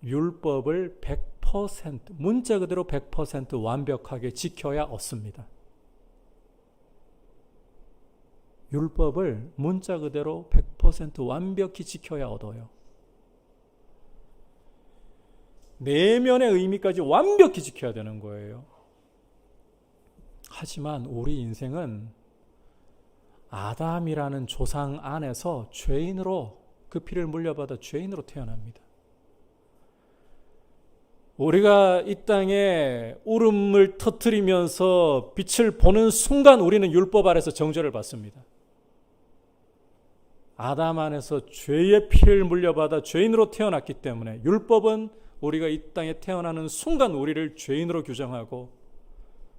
율법을 100%, 문자 그대로 100% 완벽하게 지켜야 얻습니다. 율법을 문자 그대로 100% 완벽히 지켜야 얻어요. 내면의 의미까지 완벽히 지켜야 되는 거예요. 하지만 우리 인생은 아담이라는 조상 안에서 죄인으로, 그 피를 물려받아 죄인으로 태어납니다. 우리가 이 땅에 울음을 터뜨리면서 빛을 보는 순간 우리는 율법 아래서 정죄를 받습니다. 아담 안에서 죄의 피를 물려받아 죄인으로 태어났기 때문에 율법은 우리가 이 땅에 태어나는 순간 우리를 죄인으로 규정하고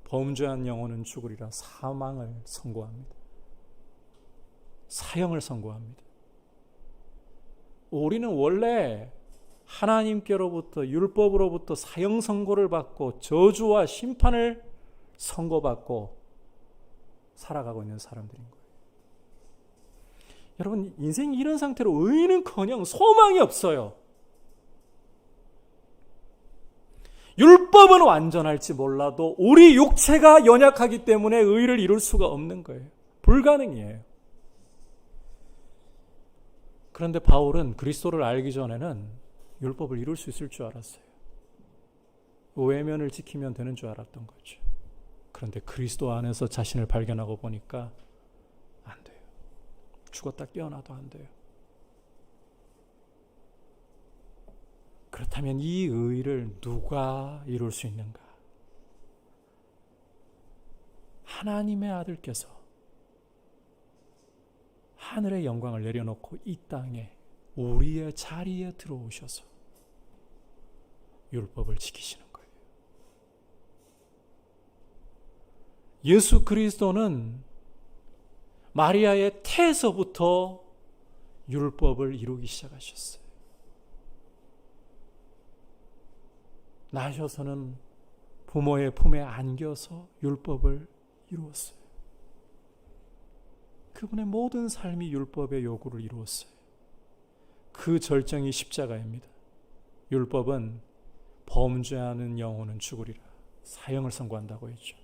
범죄한 영혼은 죽으리라 사망을 선고합니다. 사형을 선고합니다. 우리는 원래 하나님께로부터, 율법으로부터 사형 선고를 받고 저주와 심판을 선고받고 살아가고 있는 사람들인 거예요. 여러분, 인생이 이런 상태로 의는커녕 소망이 없어요. 율법은 완전할지 몰라도 우리 육체가 연약하기 때문에 의를 이룰 수가 없는 거예요. 불가능이에요. 그런데 바울은 그리스도를 알기 전에는 율법을 이룰 수 있을 줄 알았어요. 외면을 지키면 되는 줄 알았던 거죠. 그런데 그리스도 안에서 자신을 발견하고 보니까 안 돼요. 죽었다 깨어나도 안 돼요. 그렇다면 이 의를 누가 이룰 수 있는가? 하나님의 아들께서 하늘의 영광을 내려놓고 이 땅에 우리의 자리에 들어오셔서 율법을 지키시는 거예요. 예수 그리스도는 마리아의 태에서부터 율법을 이루기 시작하셨어요. 나셔서는 부모의 품에 안겨서 율법을 이루었어요. 그분의 모든 삶이 율법의 요구를 이루었어요. 그 절정이 십자가입니다. 율법은 범죄하는 영혼은 죽으리라. 사형을 선고한다고 했죠.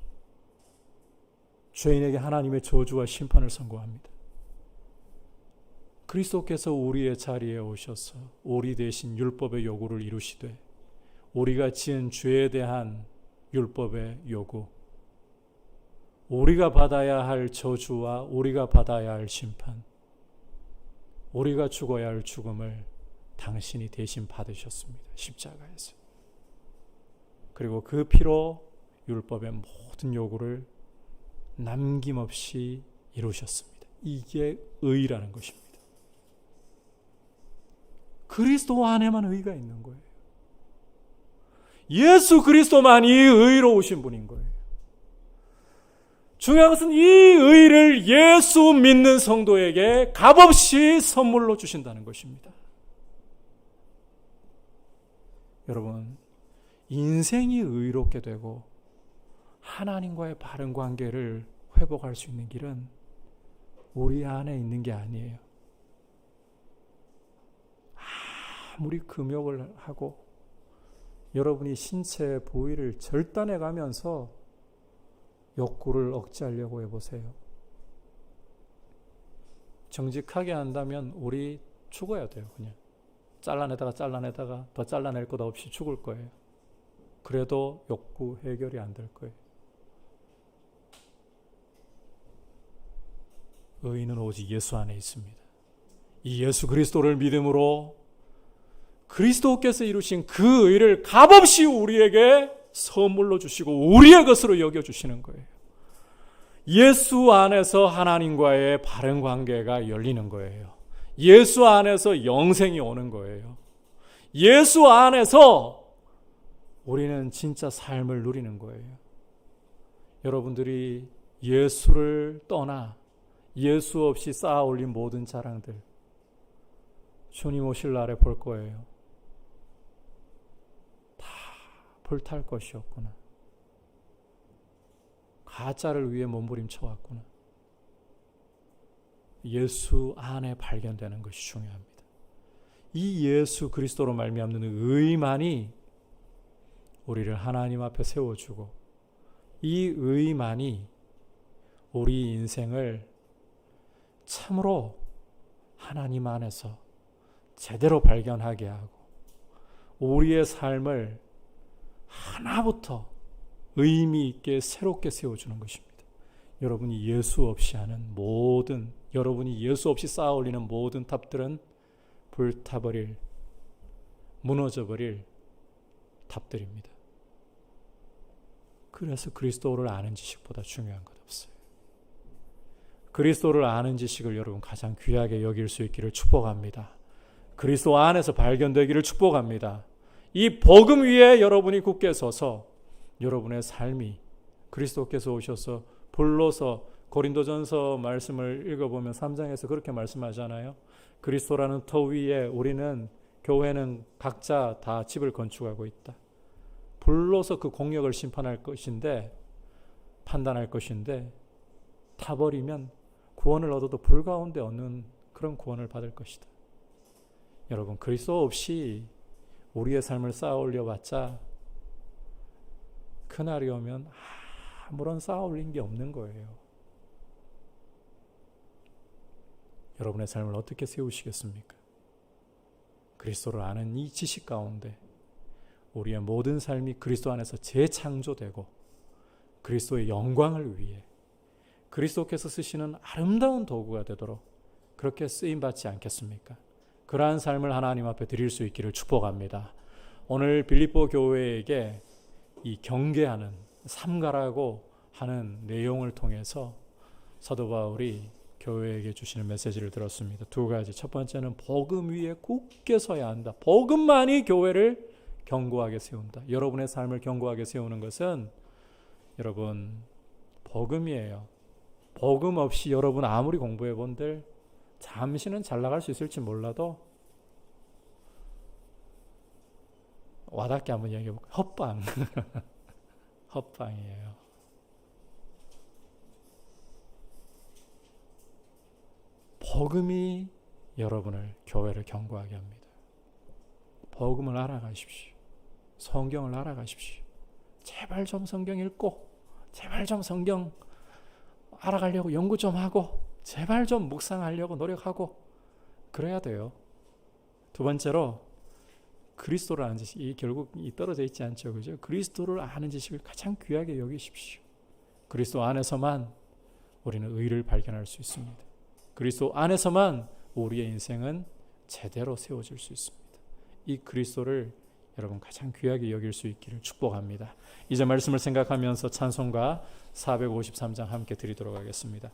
죄인에게 하나님의 저주와 심판을 선고합니다. 그리스도께서 우리의 자리에 오셔서 우리 대신 율법의 요구를 이루시되 우리가 지은 죄에 대한 율법의 요구, 우리가 받아야 할 저주와 우리가 받아야 할 심판, 우리가 죽어야 할 죽음을 당신이 대신 받으셨습니다. 십자가에서. 그리고 그 피로 율법의 모든 요구를 남김없이 이루셨습니다. 이게 의라는 것입니다. 그리스도 안에만 의가 있는 거예요. 예수 그리스도만이 의로우신 분인 거예요. 중요한 것은 이 의를 예수 믿는 성도에게 값없이 선물로 주신다는 것입니다. 여러분, 인생이 의롭게 되고 하나님과의 바른 관계를 회복할 수 있는 길은 우리 안에 있는 게 아니에요. 아무리 금욕을 하고 여러분이 신체의 부위를 절단해 가면서 욕구를 억제하려고 해보세요. 정직하게 한다면 우리 죽어야 돼요. 그냥 잘라내다가 더 잘라낼 것 없이 죽을 거예요. 그래도 욕구 해결이 안 될 거예요. 의인은 오직 예수 안에 있습니다. 이 예수 그리스도를 믿음으로 그리스도께서 이루신 그 의를 값없이 우리에게 선물로 주시고 우리의 것으로 여겨주시는 거예요. 예수 안에서 하나님과의 바른 관계가 열리는 거예요. 예수 안에서 영생이 오는 거예요. 예수 안에서 우리는 진짜 삶을 누리는 거예요. 여러분들이 예수를 떠나 예수 없이 쌓아 올린 모든 자랑들 주님 오실 날에 볼 거예요. 다 불탈 것이었구나. 가짜를 위해 몸부림쳐 왔구나. 예수 안에 발견되는 것이 중요합니다. 이 예수 그리스도로 말미암는 의만이 우리를 하나님 앞에 세워주고 이 의만이 우리 인생을 참으로 하나님 안에서 제대로 발견하게 하고 우리의 삶을 하나부터 의미 있게 새롭게 세워주는 것입니다. 여러분이 예수 없이 하는 모든, 여러분이 예수 없이 쌓아 올리는 모든 탑들은 불타버릴, 무너져버릴 탑들입니다. 그래서 그리스도를 아는 지식보다 중요한 것 없어요. 그리스도를 아는 지식을 여러분 가장 귀하게 여길 수 있기를 축복합니다. 그리스도 안에서 발견되기를 축복합니다. 이 복음 위에 여러분이 굳게 서서 여러분의 삶이 그리스도께서 오셔서 불러서 고린도전서 말씀을 읽어보면 3장에서 그렇게 말씀하잖아요. 그리스도라는 터 위에 우리는 교회는 각자 다 집을 건축하고 있다. 불러서 그 공역을 심판할 것인데 판단할 것인데 타버리면 구원을 얻어도 불 가운데 얻는 그런 구원을 받을 것이다. 여러분 그리스도 없이 우리의 삶을 쌓아 올려봤자 그날이 오면 아무런 쌓아올린 게 없는 거예요. 여러분의 삶을 어떻게 세우시겠습니까? 그리스도를 아는 이 지식 가운데 우리의 모든 삶이 그리스도 안에서 재창조되고 그리스도의 영광을 위해 그리스도께서 쓰시는 아름다운 도구가 되도록 그렇게 쓰임받지 않겠습니까? 그러한 삶을 하나님 앞에 드릴 수 있기를 축복합니다. 오늘 빌립보 교회에게 이 경계하는 삼가라고 하는 내용을 통해서 사도 바울이 교회에게 주시는 메시지를 들었습니다. 두 가지. 첫 번째는 복음 위에 굳게 서야 한다. 복음만이 교회를 견고하게 세운다. 여러분의 삶을 견고하게 세우는 것은 여러분 복음이에요. 복음 없이 여러분 아무리 공부해 본들 잠시는 잘 나갈 수 있을지 몰라도 와닿게 한번 얘기해 볼까요? 헛방. 헛방이에요. 복음이 여러분을 교회를 견고하게 합니다. 복음을 알아가십시오. 성경을 알아가십시오. 제발 좀 성경 읽고 제발 좀 성경 알아가려고 연구 좀 하고 제발 좀 묵상하려고 노력하고 그래야 돼요. 두 번째로 그리스도를 아는 지식, 이 결국 떨어져 있지 않죠, 그죠? 그리스도를 아는 지식을 가장 귀하게 여기십시오. 그리스도 안에서만 우리는 의를 발견할 수 있습니다. 그리스도 안에서만 우리의 인생은 제대로 세워질 수 있습니다. 이 그리스도를 여러분 가장 귀하게 여길 수 있기를 축복합니다. 이제 말씀을 생각하면서 찬송가 453장 함께 드리도록 하겠습니다.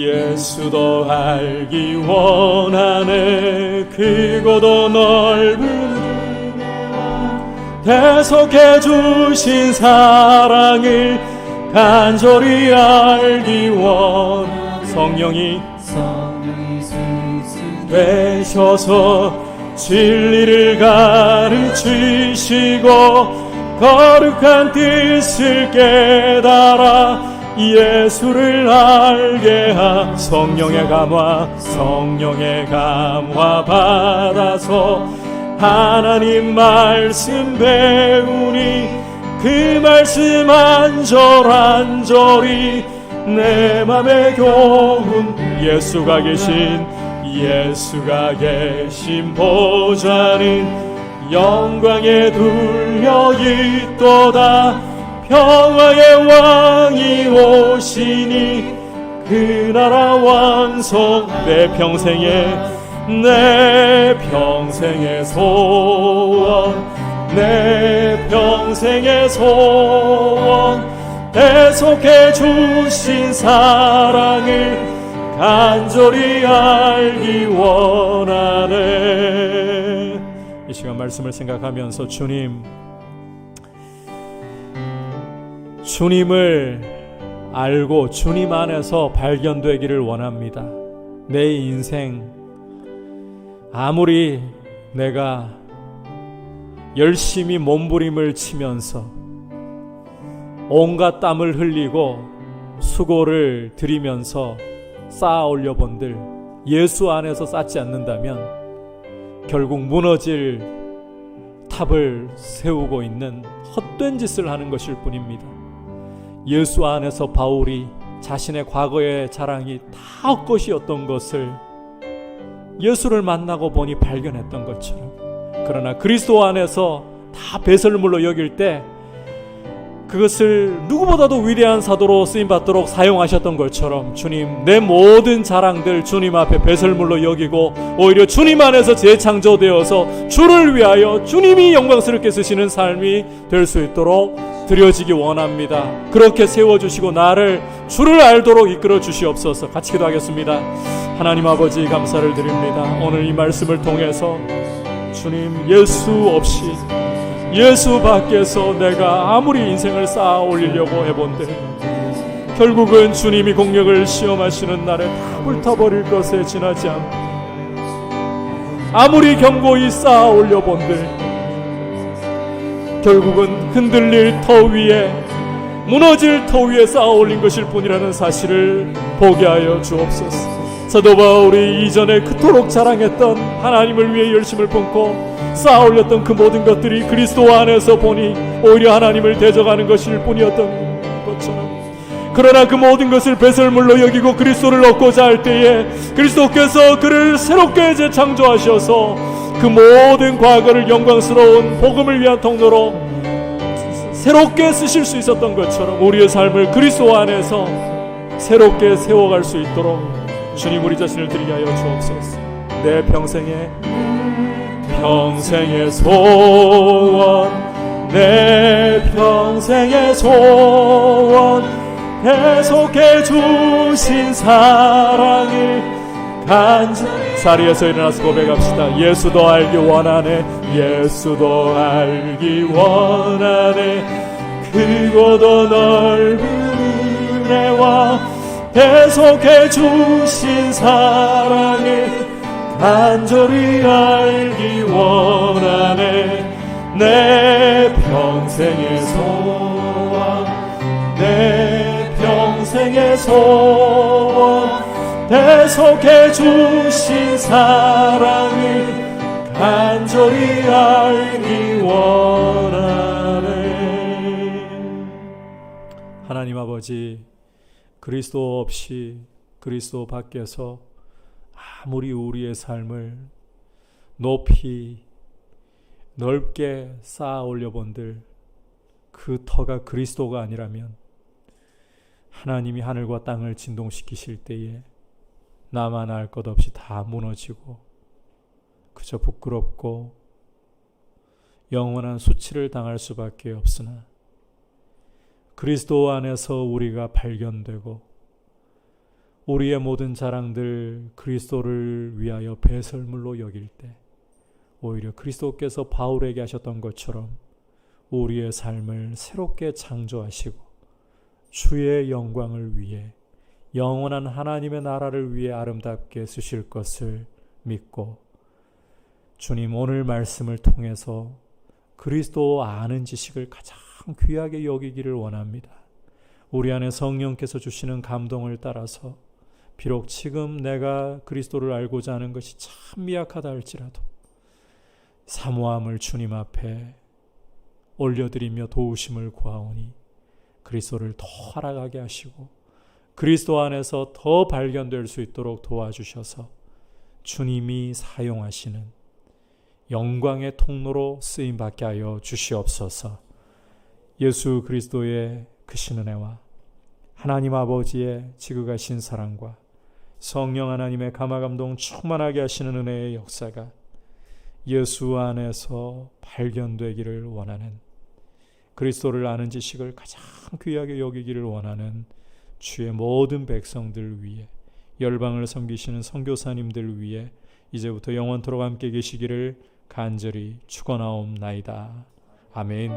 예수도 알기 원하네. 크고도 넓은 은혜와 대속해 주신 사랑을 간절히 알기 원하네. 성령이 되셔서 진리를 가르치시고 거룩한 뜻을 깨달아 예수를 알게 하. 성령의 감화 받아서 하나님 말씀 배우니 그 말씀 안절안절이 내 맘에 교훈. 예수가 계신 보좌는 영광에 둘려 있도다. 평화의 왕이 오시니 그 나라 완성. 내 평생의 소원 대속해 주신 사랑을 간절히 알기 원하네. 이 시간 말씀을 생각하면서 주님을 알고 주님 안에서 발견되기를 원합니다. 내 인생 아무리 내가 열심히 몸부림을 치면서 온갖 땀을 흘리고 수고를 들이면서 쌓아 올려본들 예수 안에서 쌓지 않는다면 결국 무너질 탑을 세우고 있는 헛된 짓을 하는 것일 뿐입니다. 예수 안에서 바울이 자신의 과거의 자랑이 다 헛것이었던 것을 예수를 만나고 보니 발견했던 것처럼, 그러나 그리스도 안에서 다 배설물로 여길 때 그것을 누구보다도 위대한 사도로 쓰임받도록 사용하셨던 것처럼 주님, 내 모든 자랑들 주님 앞에 배설물로 여기고 오히려 주님 안에서 재창조되어서 주를 위하여 주님이 영광스럽게 쓰시는 삶이 될 수 있도록 드려지기 원합니다. 그렇게 세워주시고 나를 주를 알도록 이끌어 주시옵소서. 같이 기도하겠습니다. 하나님 아버지, 감사를 드립니다. 오늘 이 말씀을 통해서 주님, 예수 없이 예수 밖에서 내가 아무리 인생을 쌓아 올리려고 해본들 결국은 주님이 공력을 시험하시는 날에 다 불타버릴 것에 지나지 않고, 아무리 견고히 쌓아 올려본들 결국은 흔들릴 터 위에 무너질 터 위에 쌓아 올린 것일 뿐이라는 사실을 보게 하여 주옵소서. 사도 바울이 이전에 그토록 자랑했던 하나님을 위해 열심을 품고 쌓아 올렸던 그 모든 것들이 그리스도 안에서 보니 오히려 하나님을 대적하는 것일 뿐이었던 것처럼, 그러나 그 모든 것을 배설물로 여기고 그리스도를 얻고자 할 때에 그리스도께서 그를 새롭게 재창조하셔서 그 모든 과거를 영광스러운 복음을 위한 통로로 새롭게 쓰실 수 있었던 것처럼 우리의 삶을 그리스도 안에서 새롭게 세워갈 수 있도록 주님 우리 자신을 드리게 하여 주옵소서. 내 평생의 소원, 내 평생의 소원, 계속해 주신 사랑을 간절히 자리에서 일어나서 고백합시다. 예수도 알기 원하네, 예수도 알기 원하네. 크고도 넓은 은혜와 계속해 주신 사랑을 간절히 알기 원하네. 내 평생의 소원, 내 평생의 소원, 계속해 주신 사랑을 간절히 알기 원하네. 하나님 아버지, 그리스도 없이, 그리스도 밖에서 아무리 우리의 삶을 높이 넓게 쌓아 올려본들 그 터가 그리스도가 아니라면 하나님이 하늘과 땅을 진동시키실 때에 나만 알 것 없이 다 무너지고 그저 부끄럽고 영원한 수치를 당할 수밖에 없으나, 그리스도 안에서 우리가 발견되고 우리의 모든 자랑들 그리스도를 위하여 배설물로 여길 때 오히려 그리스도께서 바울에게 하셨던 것처럼 우리의 삶을 새롭게 창조하시고 주의 영광을 위해 영원한 하나님의 나라를 위해 아름답게 쓰실 것을 믿고, 주님 오늘 말씀을 통해서 그리스도 아는 지식을 가장 귀하게 여기기를 원합니다. 우리 안에 성령께서 주시는 감동을 따라서 비록 지금 내가 그리스도를 알고자 하는 것이 참 미약하다 할지라도 사모함을 주님 앞에 올려드리며 도우심을 구하오니 그리스도를 더 알아가게 하시고 그리스도 안에서 더 발견될 수 있도록 도와주셔서 주님이 사용하시는 영광의 통로로 쓰임받게 하여 주시옵소서. 예수 그리스도의 크신 은혜와 하나님 아버지의 지극하신 사랑과 성령 하나님의 감화감동 충만하게 하시는 은혜의 역사가 예수 안에서 발견되기를 원하는, 그리스도를 아는 지식을 가장 귀하게 여기기를 원하는 주의 모든 백성들 위해, 열방을 섬기시는 선교사님들 위해 이제부터 영원토록 함께 계시기를 간절히 축원하옵나이다. 아멘.